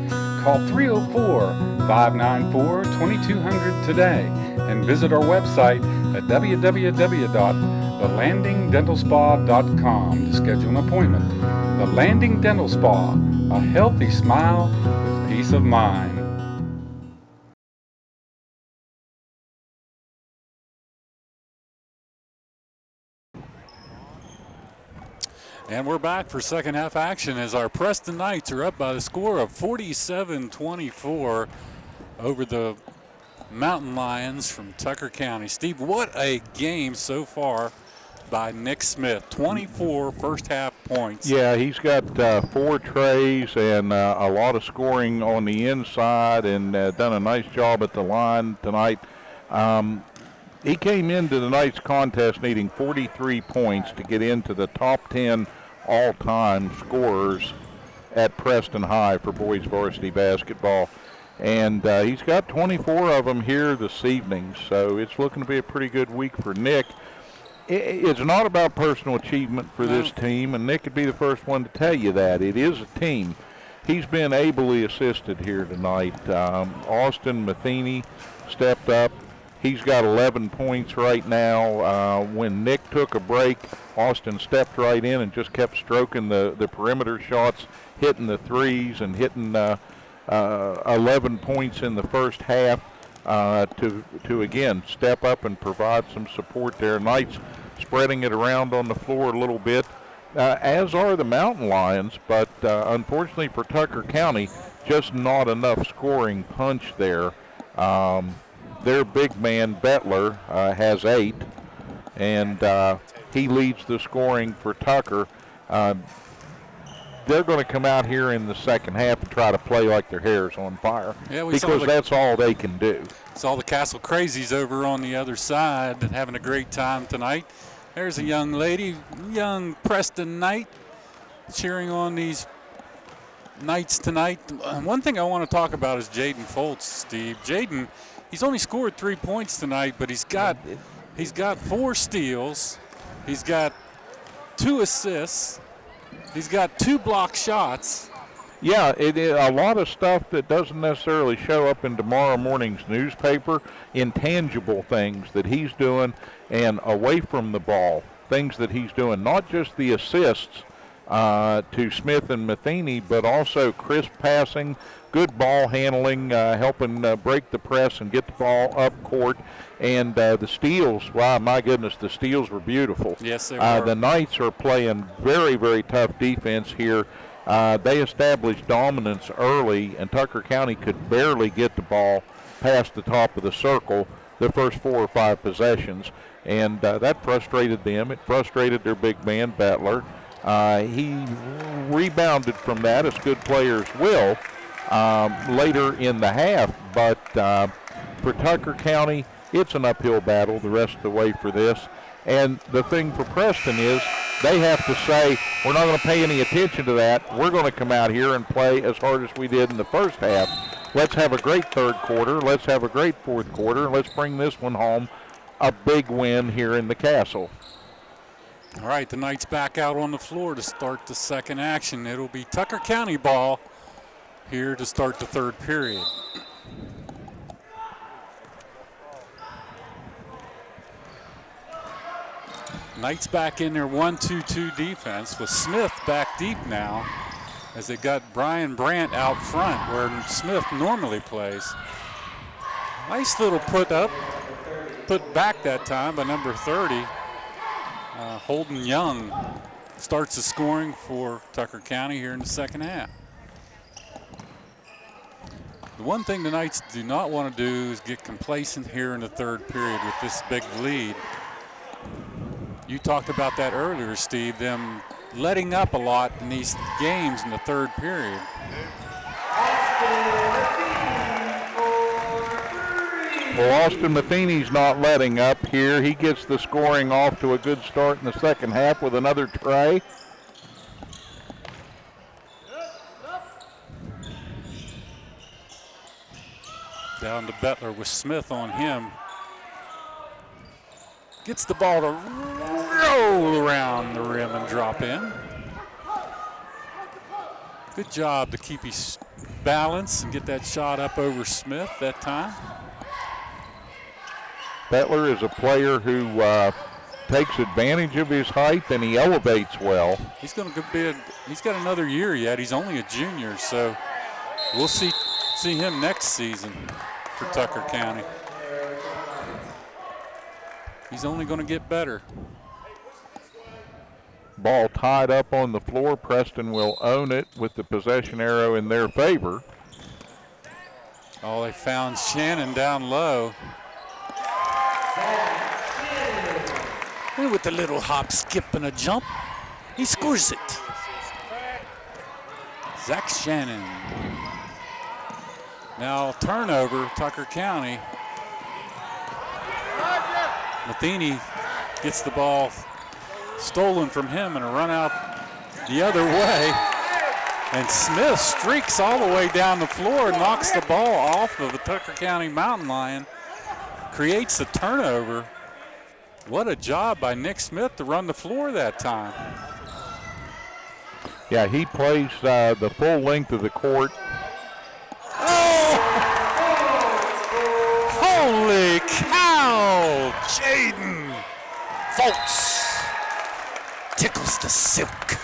Call 304-594-2200 today and visit our website at www.thelandingdentalspa.com to schedule an appointment. The Landing Dental Spa, a healthy smile with peace of mind. And we're back for second half action as our Preston Knights are up by the score of 47-24 over the Mountain Lions from Tucker County. Steve, what a game so far by Nick Smith. 24 first half points. Yeah, he's got 4 trays and a lot of scoring on the inside, and done a nice job at the line tonight. He came into tonight's contest needing 43 points to get into the top 10 all-time scorers at Preston High for boys varsity basketball. And he's got 24 of them here this evening, so it's looking to be a pretty good week for Nick. It's not about personal achievement for this team, and Nick could be the first one to tell you that. It is a team. He's been ably assisted here tonight. Austin Matheny stepped up. He's got 11 points right now. When Nick took a break, Austin stepped right in and just kept stroking the perimeter shots, hitting the threes and hitting 11 points in the first half to again step up and provide some support there. Knight's spreading it around on the floor a little bit, as are the Mountain Lions, but unfortunately for Tucker County, just not enough scoring punch there. Their big man, Bettler, has 8, and he leads the scoring for Tucker. They're going to come out here in the second half and try to play like their hair's on fire, because that's all they can do. Saw the Castle Crazies over on the other side and having a great time tonight. There's a young lady, young Preston Knight, cheering on these Knights tonight. One thing I want to talk about is Jaden Foltz, Steve. Jaden, he's only scored 3 points tonight, but he's got 4 steals. He's got 2 assists. He's got 2 block shots. Yeah, a lot of stuff that doesn't necessarily show up in tomorrow morning's newspaper, intangible things that he's doing, and away from the ball, things that he's doing, not just the assists to Smith and Matheny, but also crisp passing, good ball handling, helping break the press and get the ball up court. And the steals, wow, my goodness, the steals were beautiful. Yes, they were. The Knights are playing very, very tough defense here. They established dominance early, and Tucker County could barely get the ball past the top of the circle the first 4 or 5 possessions. And that frustrated them. It frustrated their big man, Bettler. He rebounded from that, as good players will, later in the half. But for Tucker County, it's an uphill battle the rest of the way for this. And the thing for Preston is they have to say, we're not going to pay any attention to that. We're going to come out here and play as hard as we did in the first half. Let's have a great third quarter. Let's have a great fourth quarter. And let's bring this one home, a big win here in the Castle. All right, the Knights back out on the floor to start the second action. It'll be Tucker County ball here to start the third period. Knights back in their 1-2-2 defense with Smith back deep now, as they got Brian Brandt out front where Smith normally plays. Nice little put back that time by number 30. Holden Young starts the scoring for Tucker County here in the second half. The one thing the Knights do not want to do is get complacent here in the third period with this big lead. You talked about that earlier, Steve, them letting up a lot in these games in the third period. Well, Austin Matheny's not letting up here. He gets the scoring off to a good start in the second half with another try. Down to Bettler with Smith on him. Gets the ball to roll around the rim and drop in. Good job to keep his balance and get that shot up over Smith that time. Bettler is a player who takes advantage of his height, and he elevates well. He's got another year yet. He's only a junior, so we'll see him next season for Tucker County. He's only going to get better. Ball tied up on the floor. Preston will own it with the possession arrow in their favor. Oh, they found Shannon down low. And with a little hop, skip, and a jump, he scores it. Zach Shannon. Now turnover, Tucker County. Matheny gets the ball stolen from him and a run out the other way. And Smith streaks all the way down the floor, knocks the ball off of the Tucker County Mountain Lion, creates the turnover. What a job by Nick Smith to run the floor that time. Yeah, he plays the full length of the court. Oh! Holy cow! Jaden Foltz tickles the silk.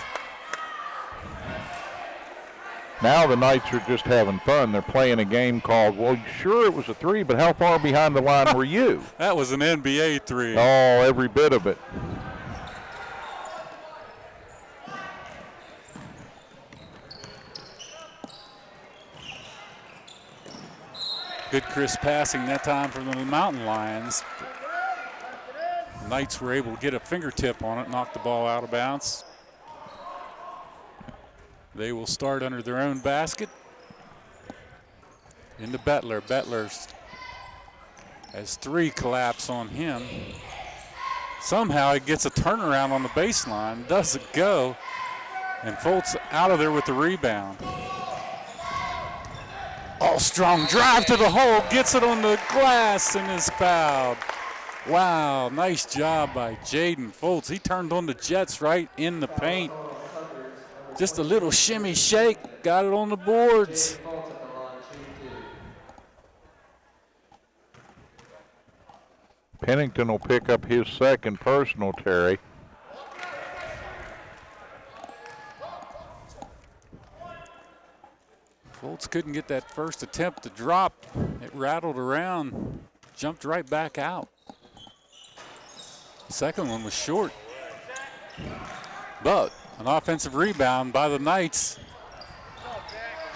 Now the Knights are just having fun. They're playing a game called, well, sure it was a three, but how far behind the line were you? That was an NBA three. Oh, every bit of it. Good crisp passing that time from the Mountain Lions. The Knights were able to get a fingertip on it, knock the ball out of bounds. They will start under their own basket. Into Bettler. Bettler has three collapse on him. Somehow he gets a turnaround on the baseline, doesn't go, and Foltz out of there with the rebound. All strong drive to the hole, gets it on the glass and is fouled. Wow, nice job by Jaden Foltz. He turned on the Jets right in the paint. Just a little shimmy shake, got it on the boards. Pennington will pick up his second personal, Terry. Foltz couldn't get that first attempt to drop. It rattled around, jumped right back out. Second one was short. But an offensive rebound by the Knights.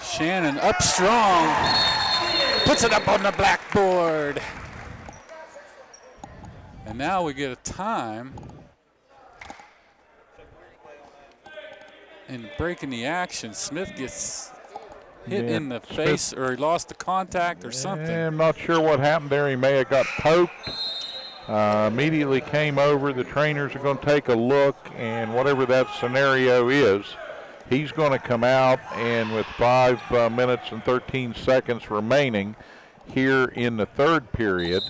Shannon up strong, puts it up on the blackboard. And now we get a time. And breaking the action, Smith gets hit in the face, or he lost the contact or something. I'm not sure what happened there. He may have got poked. Immediately came over. The trainers are going to take a look, and whatever that scenario is, he's going to come out, and with 5 minutes and 13 seconds remaining here in the third period,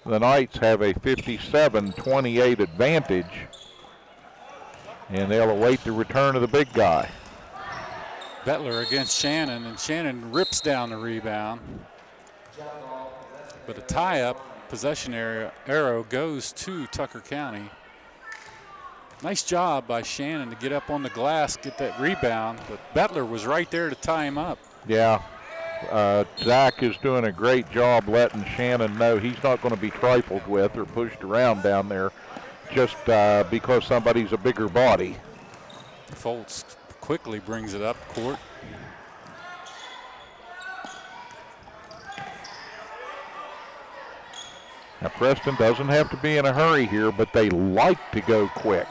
the Knights have a 57-28 advantage, and they'll await the return of the big guy. Bettler against Shannon, and Shannon rips down the rebound. But a tie-up possession arrow goes to Tucker County. Nice job by Shannon to get up on the glass, get that rebound, but Bettler was right there to tie him up. Yeah, Zach is doing a great job letting Shannon know he's not going to be trifled with or pushed around down there just because somebody's a bigger body. Foltz quickly brings it up court. Now Preston doesn't have to be in a hurry here, but they like to go quick.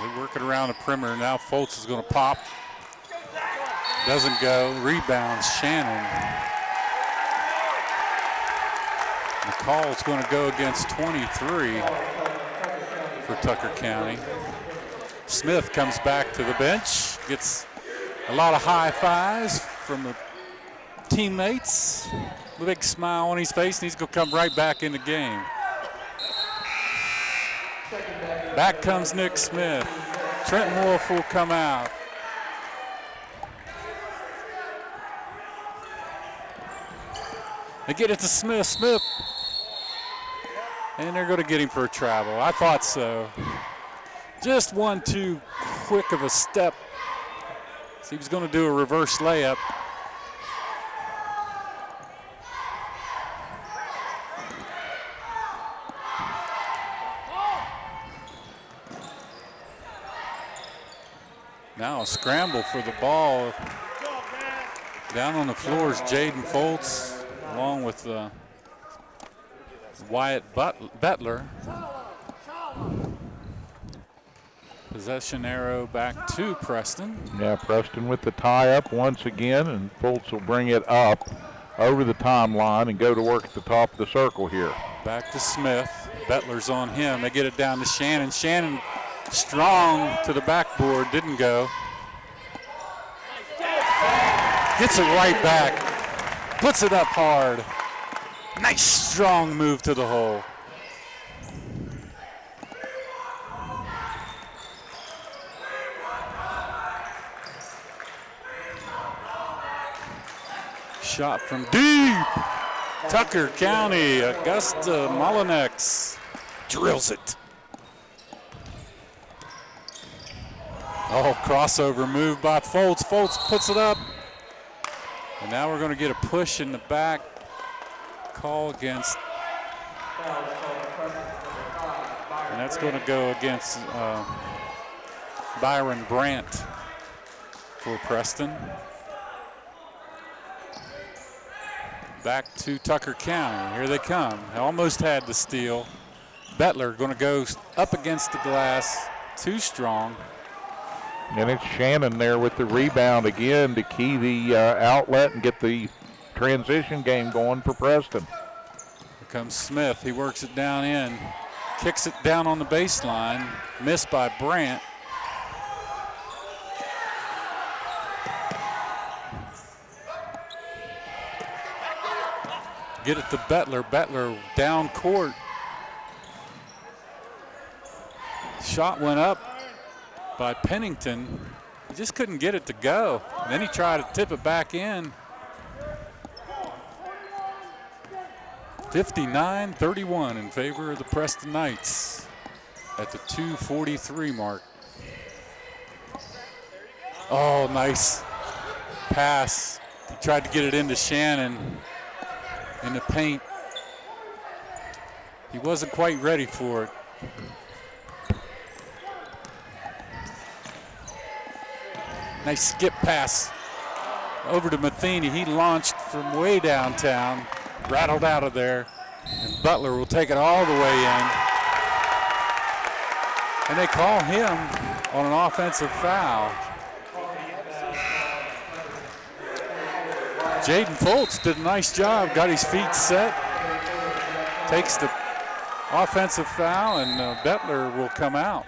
They're working around the perimeter. Now Foltz is going to pop. Doesn't go. Rebounds Shannon. The call is going to go against 23 for Tucker County. Smith comes back to the bench, gets a lot of high fives from the teammates. A big smile on his face, and he's going to come right back in the game. Back comes Nick Smith. Trenton Wolf will come out. They get it to Smith. Smith. And they're going to get him for a travel. I thought so. Just one too quick of a step. So he was going to do a reverse layup. Now a scramble for the ball. Down on the floor is Jaden Foltz, along with Wyatt Bettler. Possession arrow back to Preston. Yeah, Preston with the tie up once again, and Foltz will bring it up over the timeline and go to work at the top of the circle here. Back to Smith. Bettler's on him. They get it down to Shannon. Shannon strong to the backboard, didn't go. Gets it right back. Puts it up hard. Nice strong move to the hole. Shot from deep. Tucker County, Augusta Molinex drills it. Oh, crossover move by Foltz. Foltz puts it up. And now we're going to get a push in the back. Call against. And that's going to go against Byron Brandt for Preston. Back to Tucker County. Here they come. They almost had the steal. Bettler going to go up against the glass. Too strong. And it's Shannon there with the rebound again to key the outlet and get the transition game going for Preston. Here comes Smith. He works it down in. Kicks it down on the baseline. Missed by Brandt. Get it to Bettler. Bettler down court. Shot went up by Pennington. He just couldn't get it to go. And then he tried to tip it back in. 59-31 in favor of the Preston Knights at the 2:43 mark. Oh, nice pass. He tried to get it into Shannon in the paint. He wasn't quite ready for it. Nice skip pass over to Matheny. He launched from way downtown, rattled out of there, and Butler will take it all the way in. And they call him on an offensive foul. Jaden Foltz did a nice job, got his feet set, takes the offensive foul, and Bettler will come out.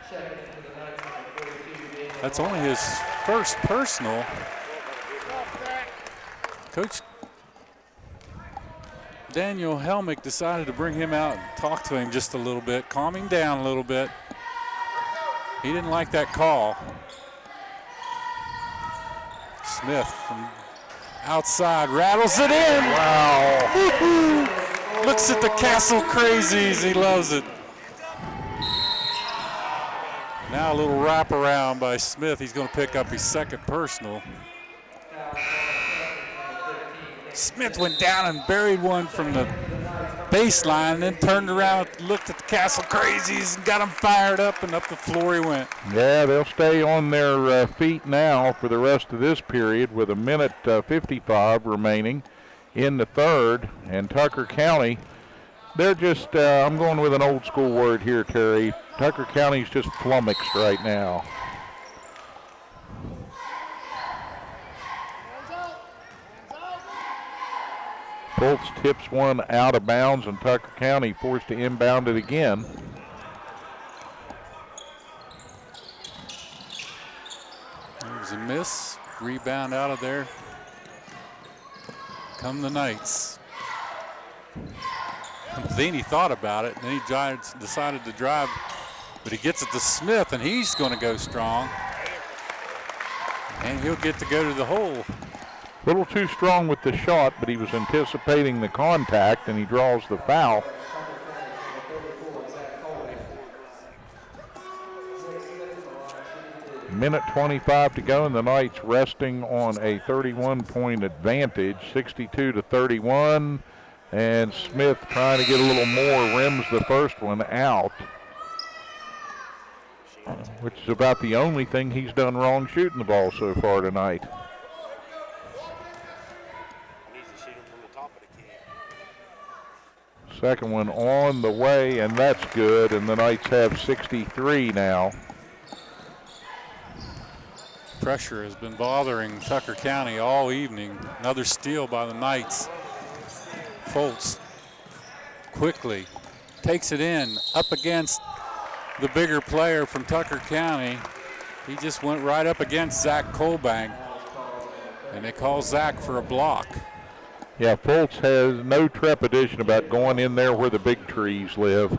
That's only his first personal. Coach Daniel Helmick decided to bring him out and talk to him just a little bit, calm him down a little bit. He didn't like that call. Smith from outside rattles it in. Wow. Looks at the Castle Crazies. He loves it. Now a little wraparound by Smith. He's going to pick up his second personal. Smith went down and buried one from the baseline, and then turned around, looked at the Castle Crazies, and got them fired up, and up the floor he went. Yeah, they'll stay on their feet now for the rest of this period with 1:55 remaining in the third. And Tucker County, they're just, I'm going with an old school word here, Terry. Tucker County's just flummoxed right now. Foltz tips one out of bounds, and Tucker County forced to inbound it again. There was a miss. Rebound out of there. Come the Knights. Matheny thought about it, and then he decided to drive, but he gets it to Smith, and he's going to go strong. And he'll get to go to the hole. A little too strong with the shot, but he was anticipating the contact, and he draws the foul. Minute 25 to go, and the Knights resting on a 31-point advantage, 62-31. And Smith trying to get a little more, rims the first one out. which is about the only thing he's done wrong shooting the ball so far tonight. Second one on the way, and that's good, and the Knights have 63 now. Pressure has been bothering Tucker County all evening. Another steal by the Knights. Foltz quickly takes it in, up against the bigger player from Tucker County. He just went right up against Zach Colbank, and they call Zach for a block. Yeah, Foltz has no trepidation about going in there where the big trees live.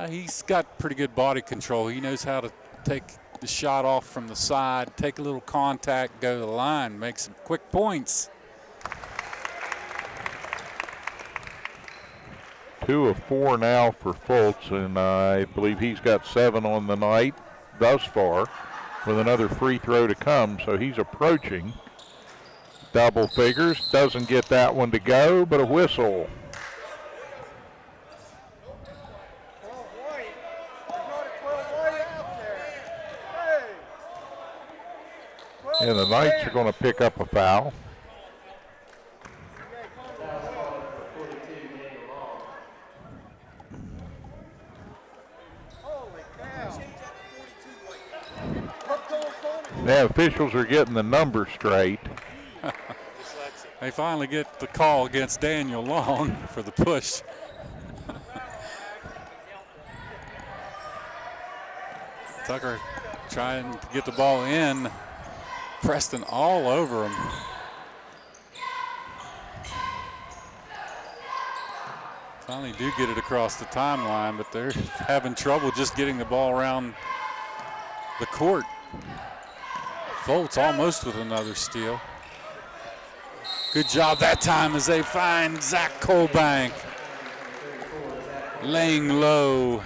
He's got pretty good body control. He knows how to take the shot off from the side, take a little contact, go to the line, make some quick points. 2 of 4 now for Foltz, and I believe he's got 7 on the night thus far, with another free throw to come, so he's approaching double figures. Doesn't get that one to go, but a whistle. And the Knights are going to pick up a foul. The officials are getting the numbers straight. They finally get the call against Daniel Long for the push. Tucker trying to get the ball in. Preston all over him. Finally do get it across the timeline, but they're having trouble just getting the ball around the court. Foltz almost with another steal. Good job that time as they find Zach Colbank. Laying low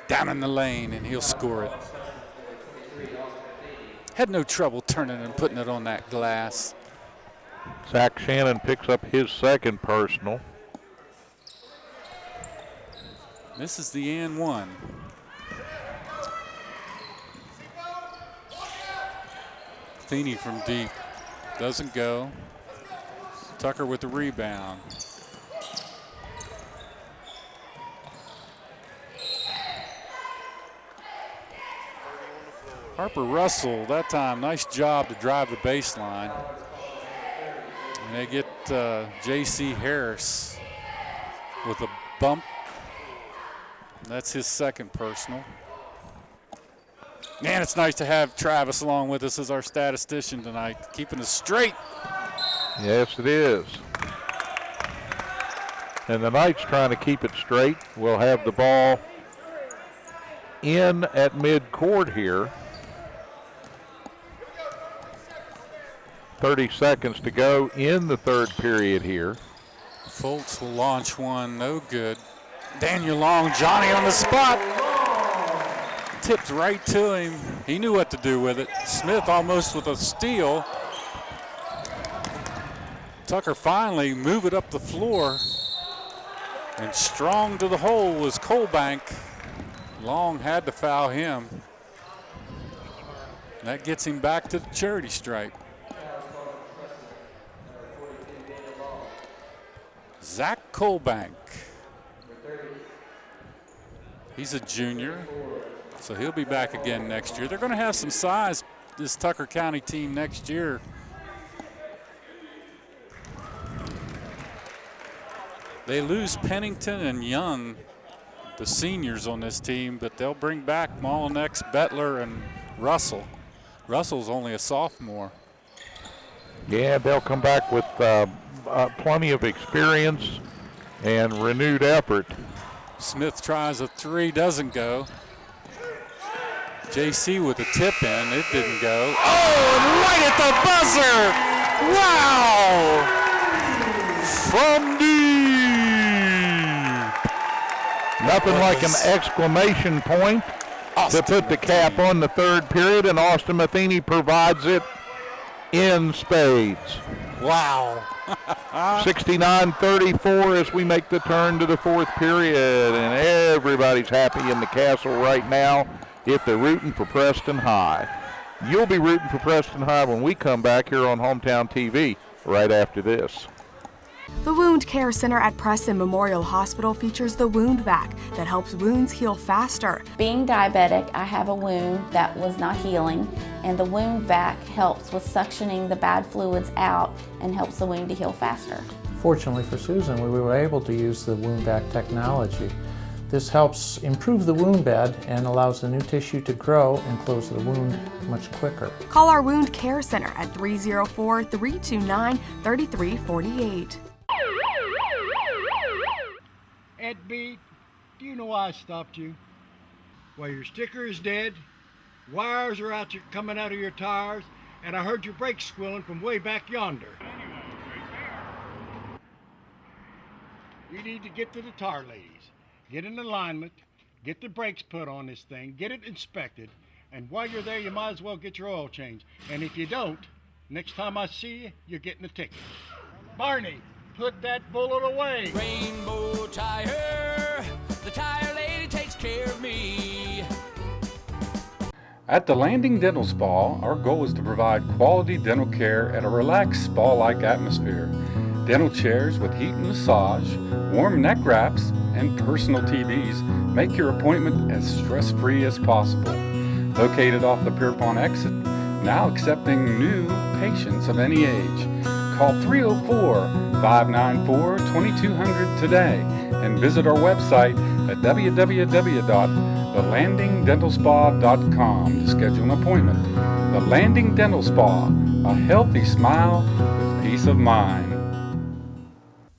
down in the lane, and he'll score it. Had no trouble turning and putting it on that glass. Zach Shannon picks up his second personal. This is the and one. Feeney from deep. Doesn't go. Tucker with the rebound. Harper Russell, that time, nice job to drive the baseline. And they get J.C. Harris with a bump. That's his second personal. Man, it's nice to have Travis along with us as our statistician tonight, keeping us straight. Yes, it is. And the Knights trying to keep it straight. We'll have the ball in at midcourt here. 30 seconds to go in the third period here. Foltz will launch one, no good. Daniel Long, Johnny on the spot. Tipped right to him. He knew what to do with it. Smith almost with a steal. Tucker finally move it up the floor. And strong to the hole was Colbank. Long had to foul him. That gets him back to the charity stripe. Zach Colbank. He's a junior, so he'll be back again next year. They're going to have some size, this Tucker County team, next year. They lose Pennington and Young, the seniors on this team, but they'll bring back Mollinex, Bettler, and Russell. Russell's only a sophomore. Yeah, they'll come back with plenty of experience and renewed effort. Smith tries a three, doesn't go. JC with a tip in, it didn't go. Oh, and right at the buzzer! Wow! From deep! Nothing like an exclamation point to put the cap on the third period, and Austin Matheny provides it in spades. Wow. 69-34 as we make the turn to the fourth period, and everybody's happy in the castle right now if they're rooting for Preston High. You'll be rooting for Preston High when we come back here on Hometown TV right after this. The Wound Care Center at Preston Memorial Hospital features the Wound Vac that helps wounds heal faster. Being diabetic, I have a wound that was not healing, and the Wound Vac helps with suctioning the bad fluids out and helps the wound to heal faster. Fortunately for Susan, we were able to use the Wound Vac technology. This helps improve the wound bed and allows the new tissue to grow and close the wound much quicker. Call our Wound Care Center at 304-329-3348. Ed B, do you know why I stopped you? Well, your sticker is dead, wires are coming out of your tires, and I heard your brakes squealing from way back yonder. You need to get to the tire ladies, get in alignment, get the brakes put on this thing, get it inspected, and while you're there, you might as well get your oil changed. And if you don't, next time I see you, you're getting a ticket. Barney, put that bullet away. Rainbow Tire, the tire lady takes care of me. At the Landing Dental Spa, our goal is to provide quality dental care at a relaxed spa-like atmosphere. Dental chairs with heat and massage, warm neck wraps, and personal TVs make your appointment as stress-free as possible. Located off the Pierpont exit, now accepting new patients of any age. Call 304-594-2200 today and visit our website at www.thelandingdentalspa.com to schedule an appointment. The Landing Dental Spa, a healthy smile with peace of mind.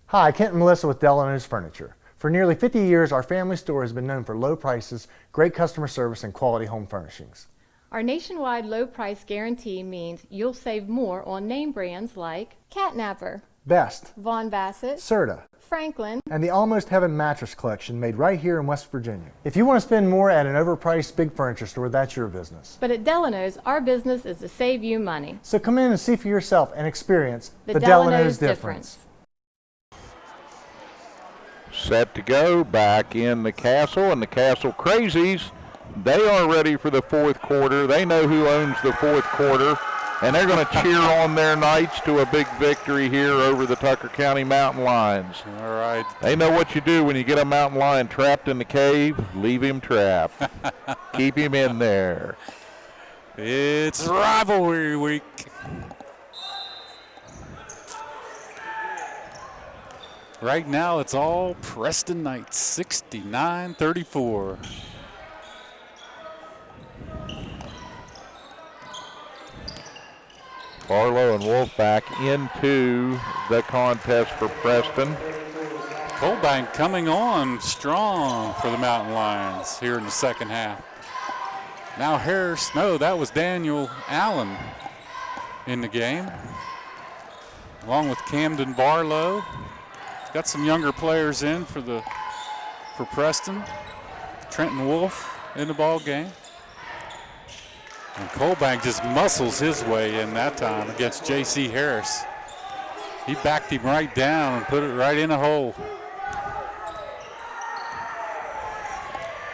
Hi, Kent and Melissa with Delano's Furniture. For nearly 50 years, our family store has been known for low prices, great customer service, and quality home furnishings. Our nationwide low price guarantee means you'll save more on name brands like Catnapper, Best, Von Bassett, Serta, Franklin, and the Almost Heaven mattress collection made right here in West Virginia. If you want to spend more at an overpriced big furniture store, that's your business. But at Delano's, our business is to save you money. So come in and see for yourself and experience the Delano's difference. Set to go back in the castle, and the Castle Crazies, they are ready for the fourth quarter. They know who owns the fourth quarter, and they're going to cheer on their Knights to a big victory here over the Tucker County Mountain Lions. All right. They know what you do when you get a mountain lion trapped in the cave. Leave him trapped. Keep him in there. It's rivalry week. Right now, it's all Preston Knights, 69-34. Barlow and Wolf back into the contest for Preston. Colbank coming on strong for the Mountain Lions here in the second half. Now Harris, no, that was Daniel Allen in the game, along with Camden Barlow. Got some younger players in for Preston. Trenton Wolf in the ball game. And Colbank just muscles his way in that time against J.C. Harris. He backed him right down and put it right in a hole.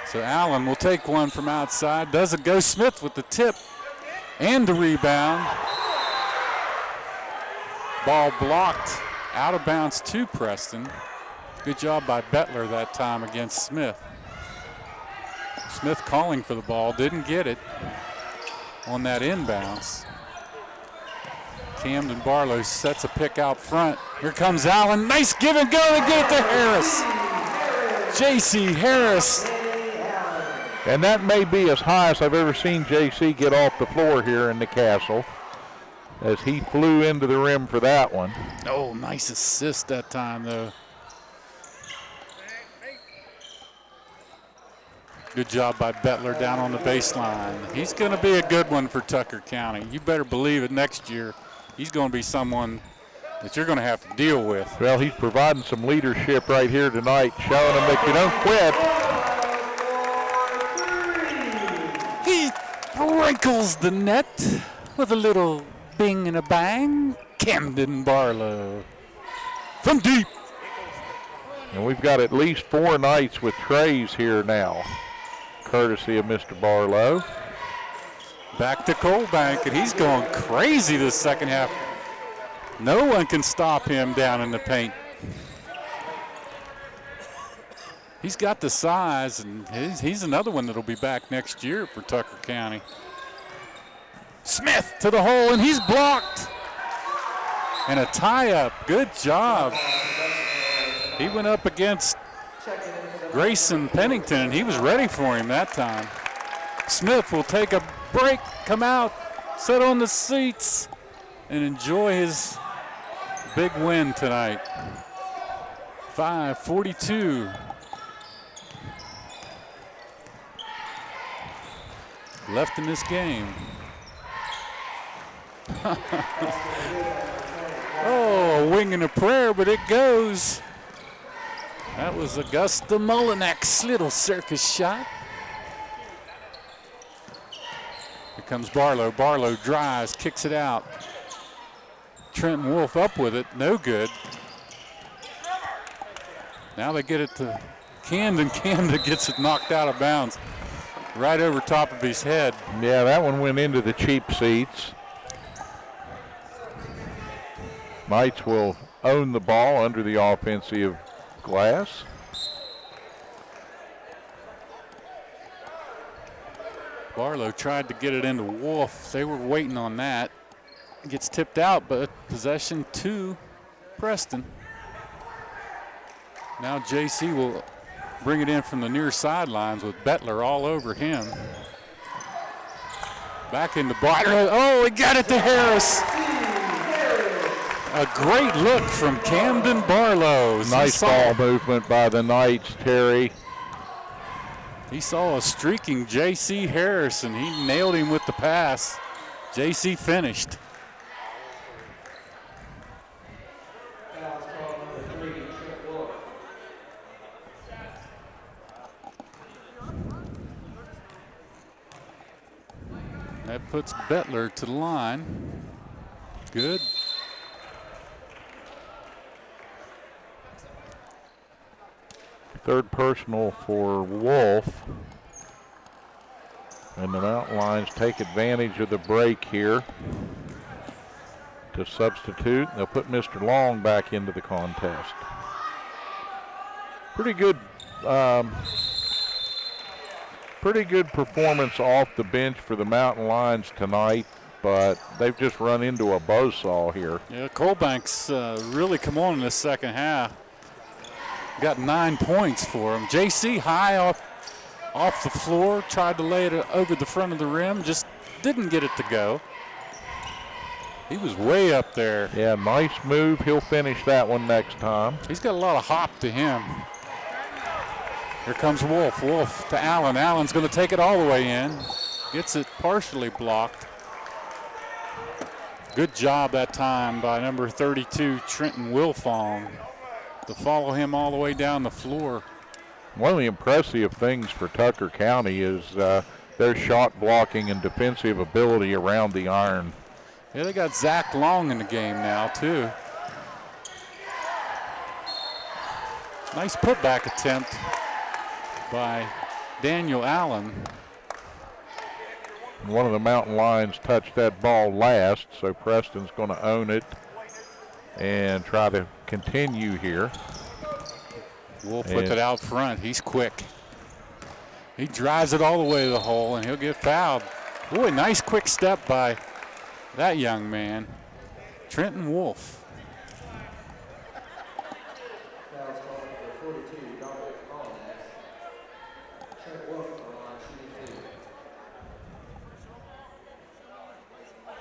So Allen will take one from outside. Doesn't go. Smith with the tip and the rebound. Ball blocked out of bounds to Preston. Good job by Bettler that time against Smith. Smith calling for the ball, didn't get it on that inbounds. Camden Barlow sets a pick out front. Here comes Allen. Nice give and go to get it to Harris. J.C. Harris. And that may be as high as I've ever seen J.C. get off the floor here in the Castle, as he flew into the rim for that one. Oh, nice assist that time, though. Good job by Bettler down on the baseline. He's going to be a good one for Tucker County. You better believe it next year. He's going to be someone that you're going to have to deal with. Well, he's providing some leadership right here tonight, showing them that you don't quit. He wrinkles the net with a little bing and a bang. Camden Barlow from deep. And we've got at least 4 nights with trays here now, courtesy of Mr. Barlow. Back to Colbank, and he's going crazy this second half. No one can stop him down in the paint. He's got the size, and he's another one that'll be back next year for Tucker County. Smith to the hole, and he's blocked. And a tie-up. Good job. He went up against Grayson Pennington, and he was ready for him that time. Smith will take a break, come out, sit on the seats, and enjoy his big win tonight. 5:42. Left in this game. Oh, a wing and a prayer, but it goes. That was Augusta Mulinek's little circus shot. Here comes Barlow. Barlow drives, kicks it out. Trenton Wolf up with it, no good. Now they get it to Camden. Camden gets it knocked out of bounds. Right over top of his head. Yeah, that one went into the cheap seats. Knights will own the ball under the offensive glass. Barlow tried to get it into Wolf. They were waiting on that. It gets tipped out, but possession to Preston. Now JC will bring it in from the near sidelines with Bettler all over him. Back into Barlow. Oh, he got it to Harris. A great look from Camden Barlow. Nice ball movement by the Knights, Terry. He saw a streaking J.C. Harris, and he nailed him with the pass. J.C. finished. That puts Bettler to the line. Good. Third personal for Wolf. And the Mountain Lions take advantage of the break here to substitute. They'll put Mr. Long back into the contest. Pretty good performance off the bench for the Mountain Lions tonight, but they've just run into a buzzsaw here. Yeah, Colbank's really come on in this second half. Got 9 points for him. JC high off the floor, tried to lay it over the front of the rim, just didn't get it to go. He was way up there. Yeah, nice move. He'll finish that one next time. He's got a lot of hop to him. Here comes Wolf. Wolf to Allen. Allen's going to take it all the way in. Gets it partially blocked. Good job that time by number 32, Trenton Wilfong, to follow him all the way down the floor. One of the impressive things for Tucker County is their shot blocking and defensive ability around the iron. Yeah, they got Zach Long in the game now, too. Nice putback attempt by Daniel Allen. One of the Mountain Lions touched that ball last, so Preston's going to own it and try to continue here. Wolf with it out front. He's quick. He drives it all the way to the hole, and he'll get fouled. Boy, nice quick step by that young man, Trenton Wolf.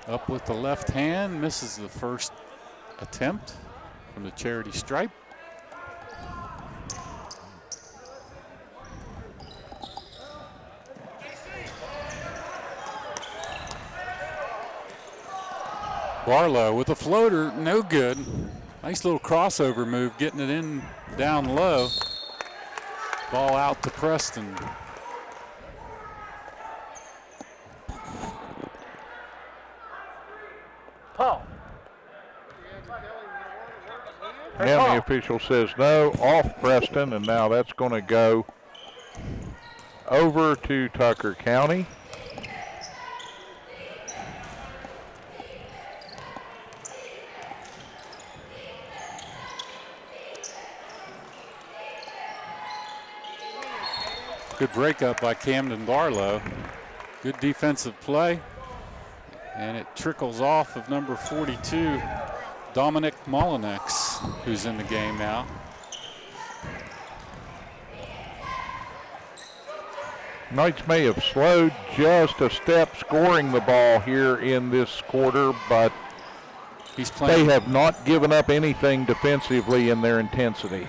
Up with the left hand, misses the first attempt from the charity stripe. Barlow with a floater, no good. Nice little crossover move, getting it in down low. Ball out to Preston. And the official says no, off Preston, and now that's going to go over to Tucker County. Good breakup by Camden Barlow. Good defensive play. And it trickles off of number 42, Dominic Molinex, who's in the game now. Knights may have slowed just a step scoring the ball here in this quarter, but they have not given up anything defensively in their intensity.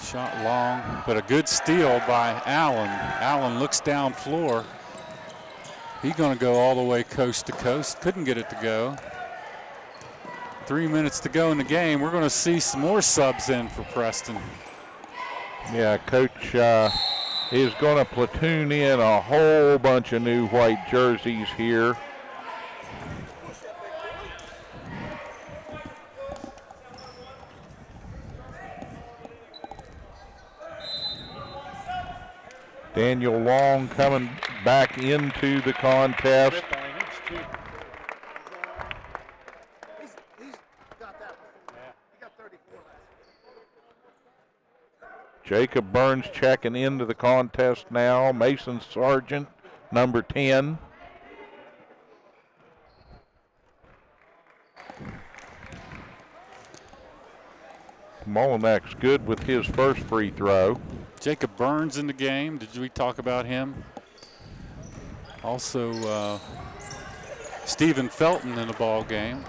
Shot long, but a good steal by Allen. Allen looks down floor. He's going to go all the way coast to coast. Couldn't get it to go. 3 minutes to go in the game. We're going to see some more subs in for Preston. Yeah, Coach is going to platoon in a whole bunch of new white jerseys here. Daniel Long coming back into the contest. Jacob Burns checking into the contest now. Mason Sargent, number 10. Molinex good with his first free throw. Jacob Burns in the game. Did we talk about him? Also, Stephen Felton in the ball game,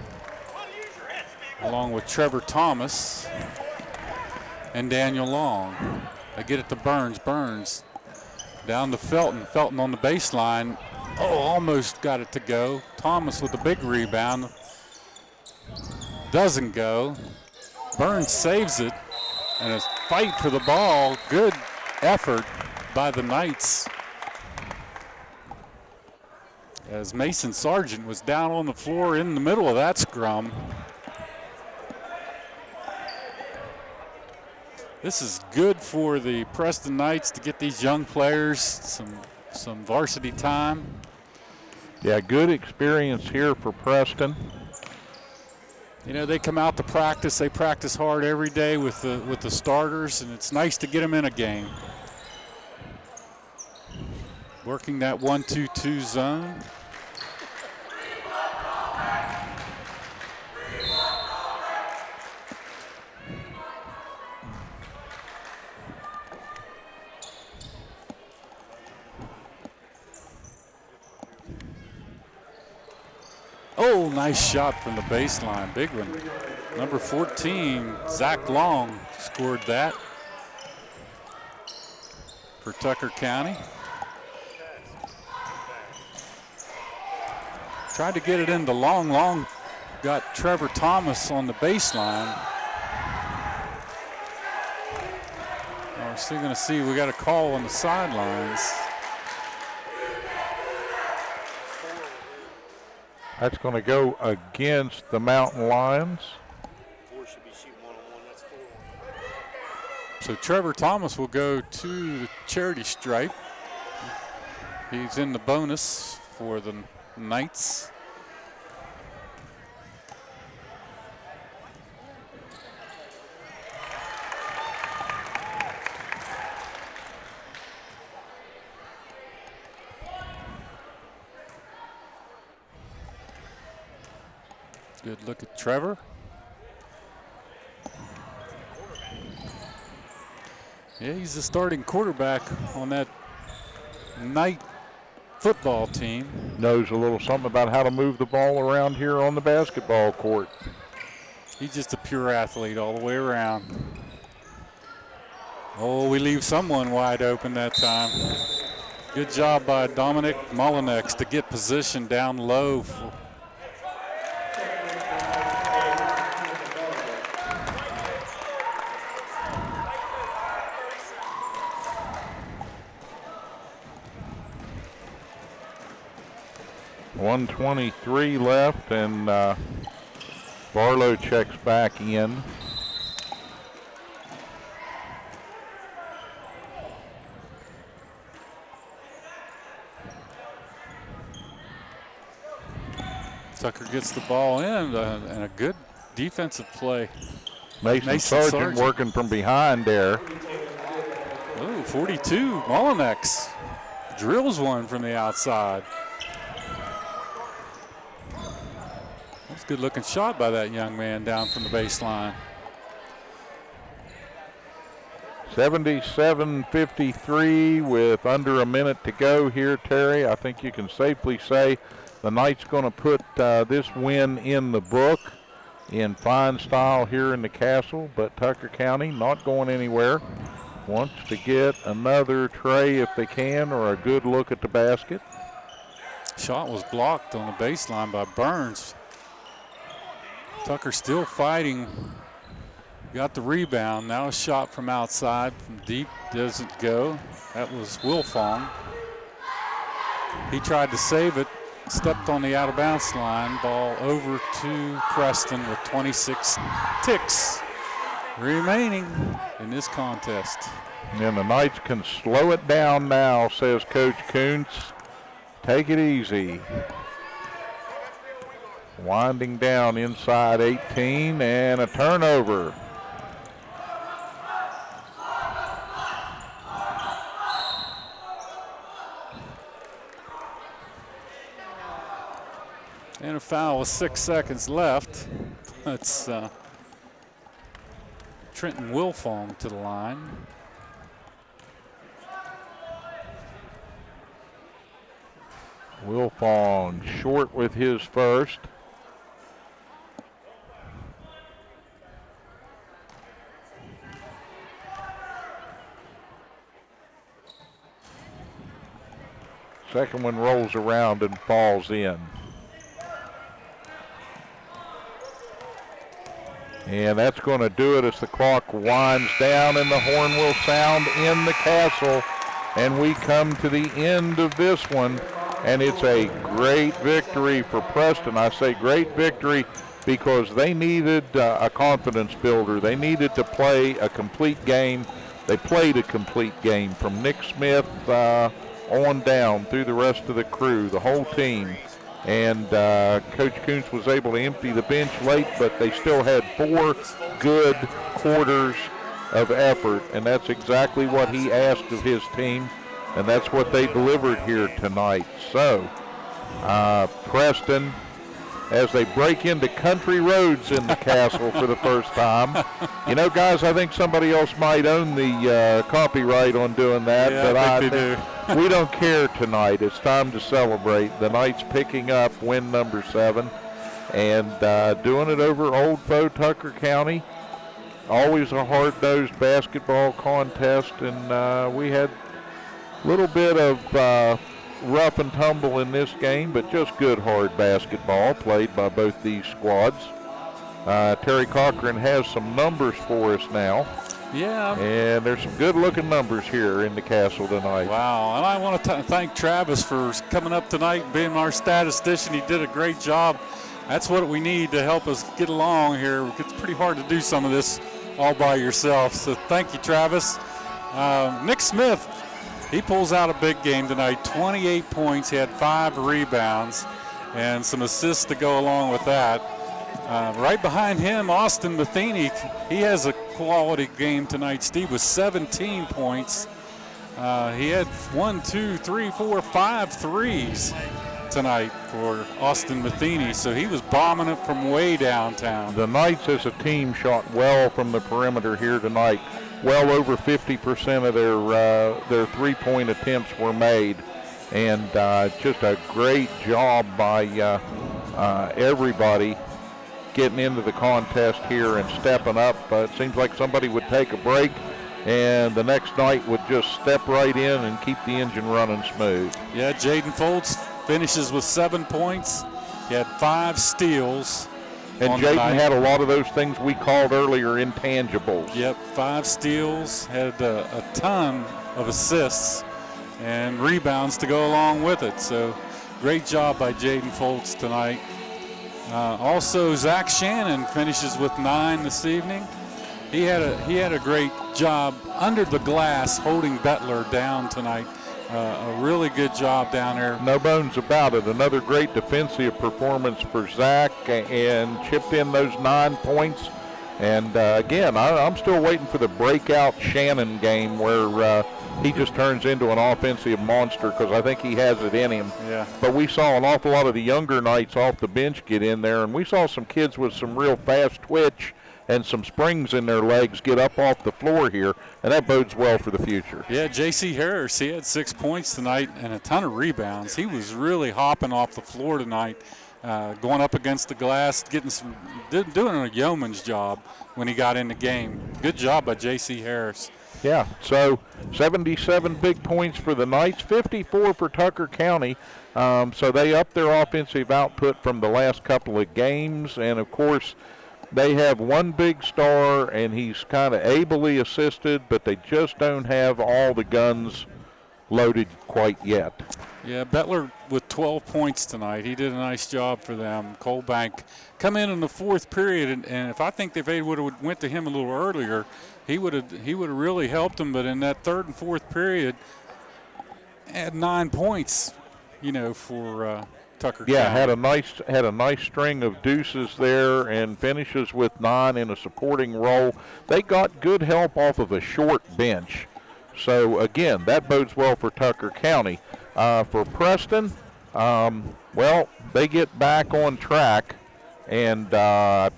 along with Trevor Thomas and Daniel Long. They get it to Burns. Burns down to Felton. Felton on the baseline. Oh, almost got it to go. Thomas with a big rebound. Doesn't go. Burns saves it. And a fight for the ball. Good effort by the Knights, as Mason Sargent was down on the floor in the middle of that scrum. This is good for the Preston Knights to get these young players some varsity time. Yeah, good experience here for Preston. You know, they come out to practice. They practice hard every day with the starters, and it's nice to get them in a game. Working that 1-2-2 zone. Oh, nice shot from the baseline. Big one. Number 14, Zach Long, scored that for Tucker County. Tried to get it into Long. Long got Trevor Thomas on the baseline. We're still going to see. We got a call on the sidelines. That's going to go against the Mountain Lions. So Trevor Thomas will go to the charity stripe. He's in the bonus for the Knights. Good look at Trevor. Yeah, he's the starting quarterback on that Knight football team. Knows a little something about how to move the ball around here on the basketball court. He's just a pure athlete all the way around. Oh, we leave someone wide open that time. Good job by Dominic Molinex to get position down low. 1:23 left, and Barlow checks back in. Tucker gets the ball in, and a good defensive play. Mason Sargent working from behind there. Oh, 42, Molinex drills one from the outside. That's a good looking shot by that young man down from the baseline. 77-53 with under a minute to go here, Terry. I think you can safely say the Knights going to put this win in the book in fine style here in the Castle, but Tucker County not going anywhere. Wants to get another tray if they can, or a good look at the basket. Shot was blocked on the baseline by Burns. Tucker still fighting. Got the rebound. Now a shot from outside, from deep, doesn't go. That was Wilfong. He tried to save it, stepped on the out-of-bounds line. Ball over to Preston with 26 ticks remaining in this contest. And the Knights can slow it down now, says Coach Koontz. Take it easy. Winding down inside 18, and a turnover. And a foul with 6 seconds left. That's Trenton Wilfong to the line. Wilfong short with his first. Second one rolls around and falls in. And that's going to do it as the clock winds down and the horn will sound in the Castle. And we come to the end of this one. And it's a great victory for Preston. I say great victory because they needed a confidence builder. They needed to play a complete game. They played a complete game from Nick Smith on down through the rest of the crew, the whole team. And Coach Koontz was able to empty the bench late, but they still had 4 good quarters of effort, and that's exactly what he asked of his team, and that's what they delivered here tonight. So, Preston, as they break into country roads in the Castle for the first time. You know, guys, I think somebody else might own the copyright on doing that, yeah, but I think they do. We don't care tonight. It's time to celebrate. The Knights picking up win number 7 and doing it over Old Foe Tucker County. Always a hard-nosed basketball contest, and we had a little bit of rough and tumble in this game, but just good hard basketball played by both these squads. Terry Cochran has some numbers for us now. Yeah. And there's some good-looking numbers here in the Castle tonight. Wow, and I want to thank Travis for coming up tonight and being our statistician. He did a great job. That's what we need to help us get along here. It's pretty hard to do some of this all by yourself, so thank you, Travis. Nick Smith, he pulls out a big game tonight, 28 points. He had 5 rebounds and some assists to go along with that. Right behind him, Austin Matheny, he has a quality game tonight, Steve, with 17 points. He had 5 threes tonight for Austin Matheny, so he was bombing it from way downtown. The Knights as a team shot well from the perimeter here tonight. Well over 50% of their three-point attempts were made, and just a great job by everybody getting into the contest here and stepping up. It seems like somebody would take a break and the next night would just step right in and keep the engine running smooth. Yeah, Jaden Foltz finishes with 7 points. He had 5 steals. And Jaden had a lot of those things we called earlier intangibles. Yep, 5 steals, had a ton of assists and rebounds to go along with it. So Great job by Jaden Foltz tonight. Also, Zach Shannon finishes with 9 this evening. He had a great job under the glass holding Bettler down tonight. A really good job down there. No bones about it. Another great defensive performance for Zach, and chipped in those 9 points. And again, I'm still waiting for the breakout Shannon game where he just turns into an offensive monster, because I think he has it in him. Yeah. But we saw an awful lot of the younger knights off the bench get in there, and we saw some kids with some real fast twitch and some springs in their legs get up off the floor here, and that bodes well for the future. Yeah, J.C. Harris, he had 6 points tonight and a ton of rebounds. He was really hopping off the floor tonight, going up against the glass, doing a yeoman's job when he got in the game. Good job by J.C. Harris. Yeah, so 77 big points for the Knights, 54 for Tucker County. So they upped their offensive output from the last couple of games, and of course, they have one big star, and he's kind of ably assisted, but they just don't have all the guns loaded quite yet. Yeah, Bettler with 12 points tonight. He did a nice job for them. Colbank come in the fourth period, and if if they would have went to him a little earlier, he would have really helped them. But in that third and fourth period, had 9 points, for Tucker Yeah, County. had a nice string of deuces there, and finishes with 9 in a supporting role. They got good help off of a short bench. So again, that bodes well for Tucker County. For Preston, they get back on track, and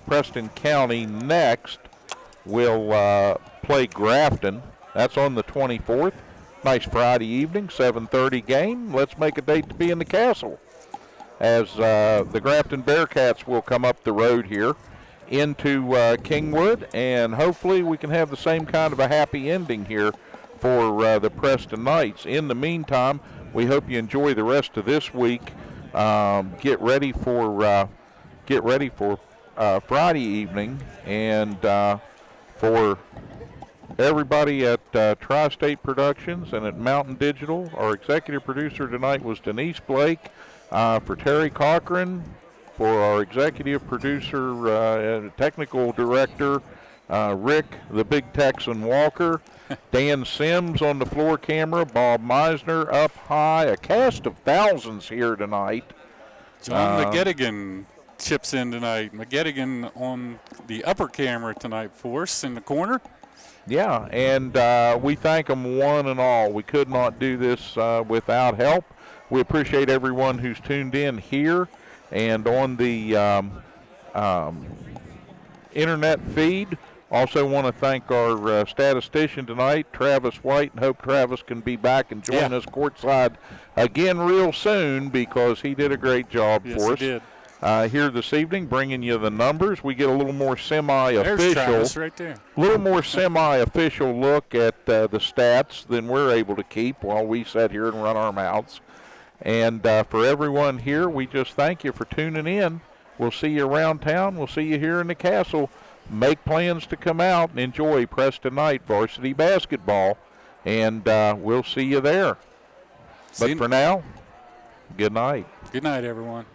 Preston County next will play Grafton. That's on the 24th. Nice Friday evening, 7:30 game. Let's make a date to be in the castle, as the Grafton Bearcats will come up the road here into Kingwood, and hopefully we can have the same kind of a happy ending here for the Preston Knights. In the meantime, we hope you enjoy the rest of this week. Get ready for Friday evening, and for everybody at Tri-State Productions and at Mountain Digital. Our executive producer tonight was Denise Blake. For Terry Cochran, for our executive producer and technical director, Rick the Big Texan Walker, Dan Sims on the floor camera, Bob Meisner up high, a cast of thousands here tonight. John McGettigan chips in tonight. McGettigan on the upper camera tonight for us in the corner. Yeah, and we thank them one and all. We could not do this without help. We appreciate everyone who's tuned in here and on the internet feed. Also want to thank our statistician tonight, Travis White, and hope Travis can be back and join us courtside again real soon, because he did a great job for us. He did. Here this evening, bringing you the numbers. We get a little more There's semi-official, Travis right there. little more semi-official look at the stats than we're able to keep while we sit here and run our mouths. And for everyone here, we just thank you for tuning in. We'll see you around town. We'll see you here in the castle. Make plans to come out and enjoy Preston Knight varsity basketball, and we'll see you there. But for now, good night. Good night, everyone.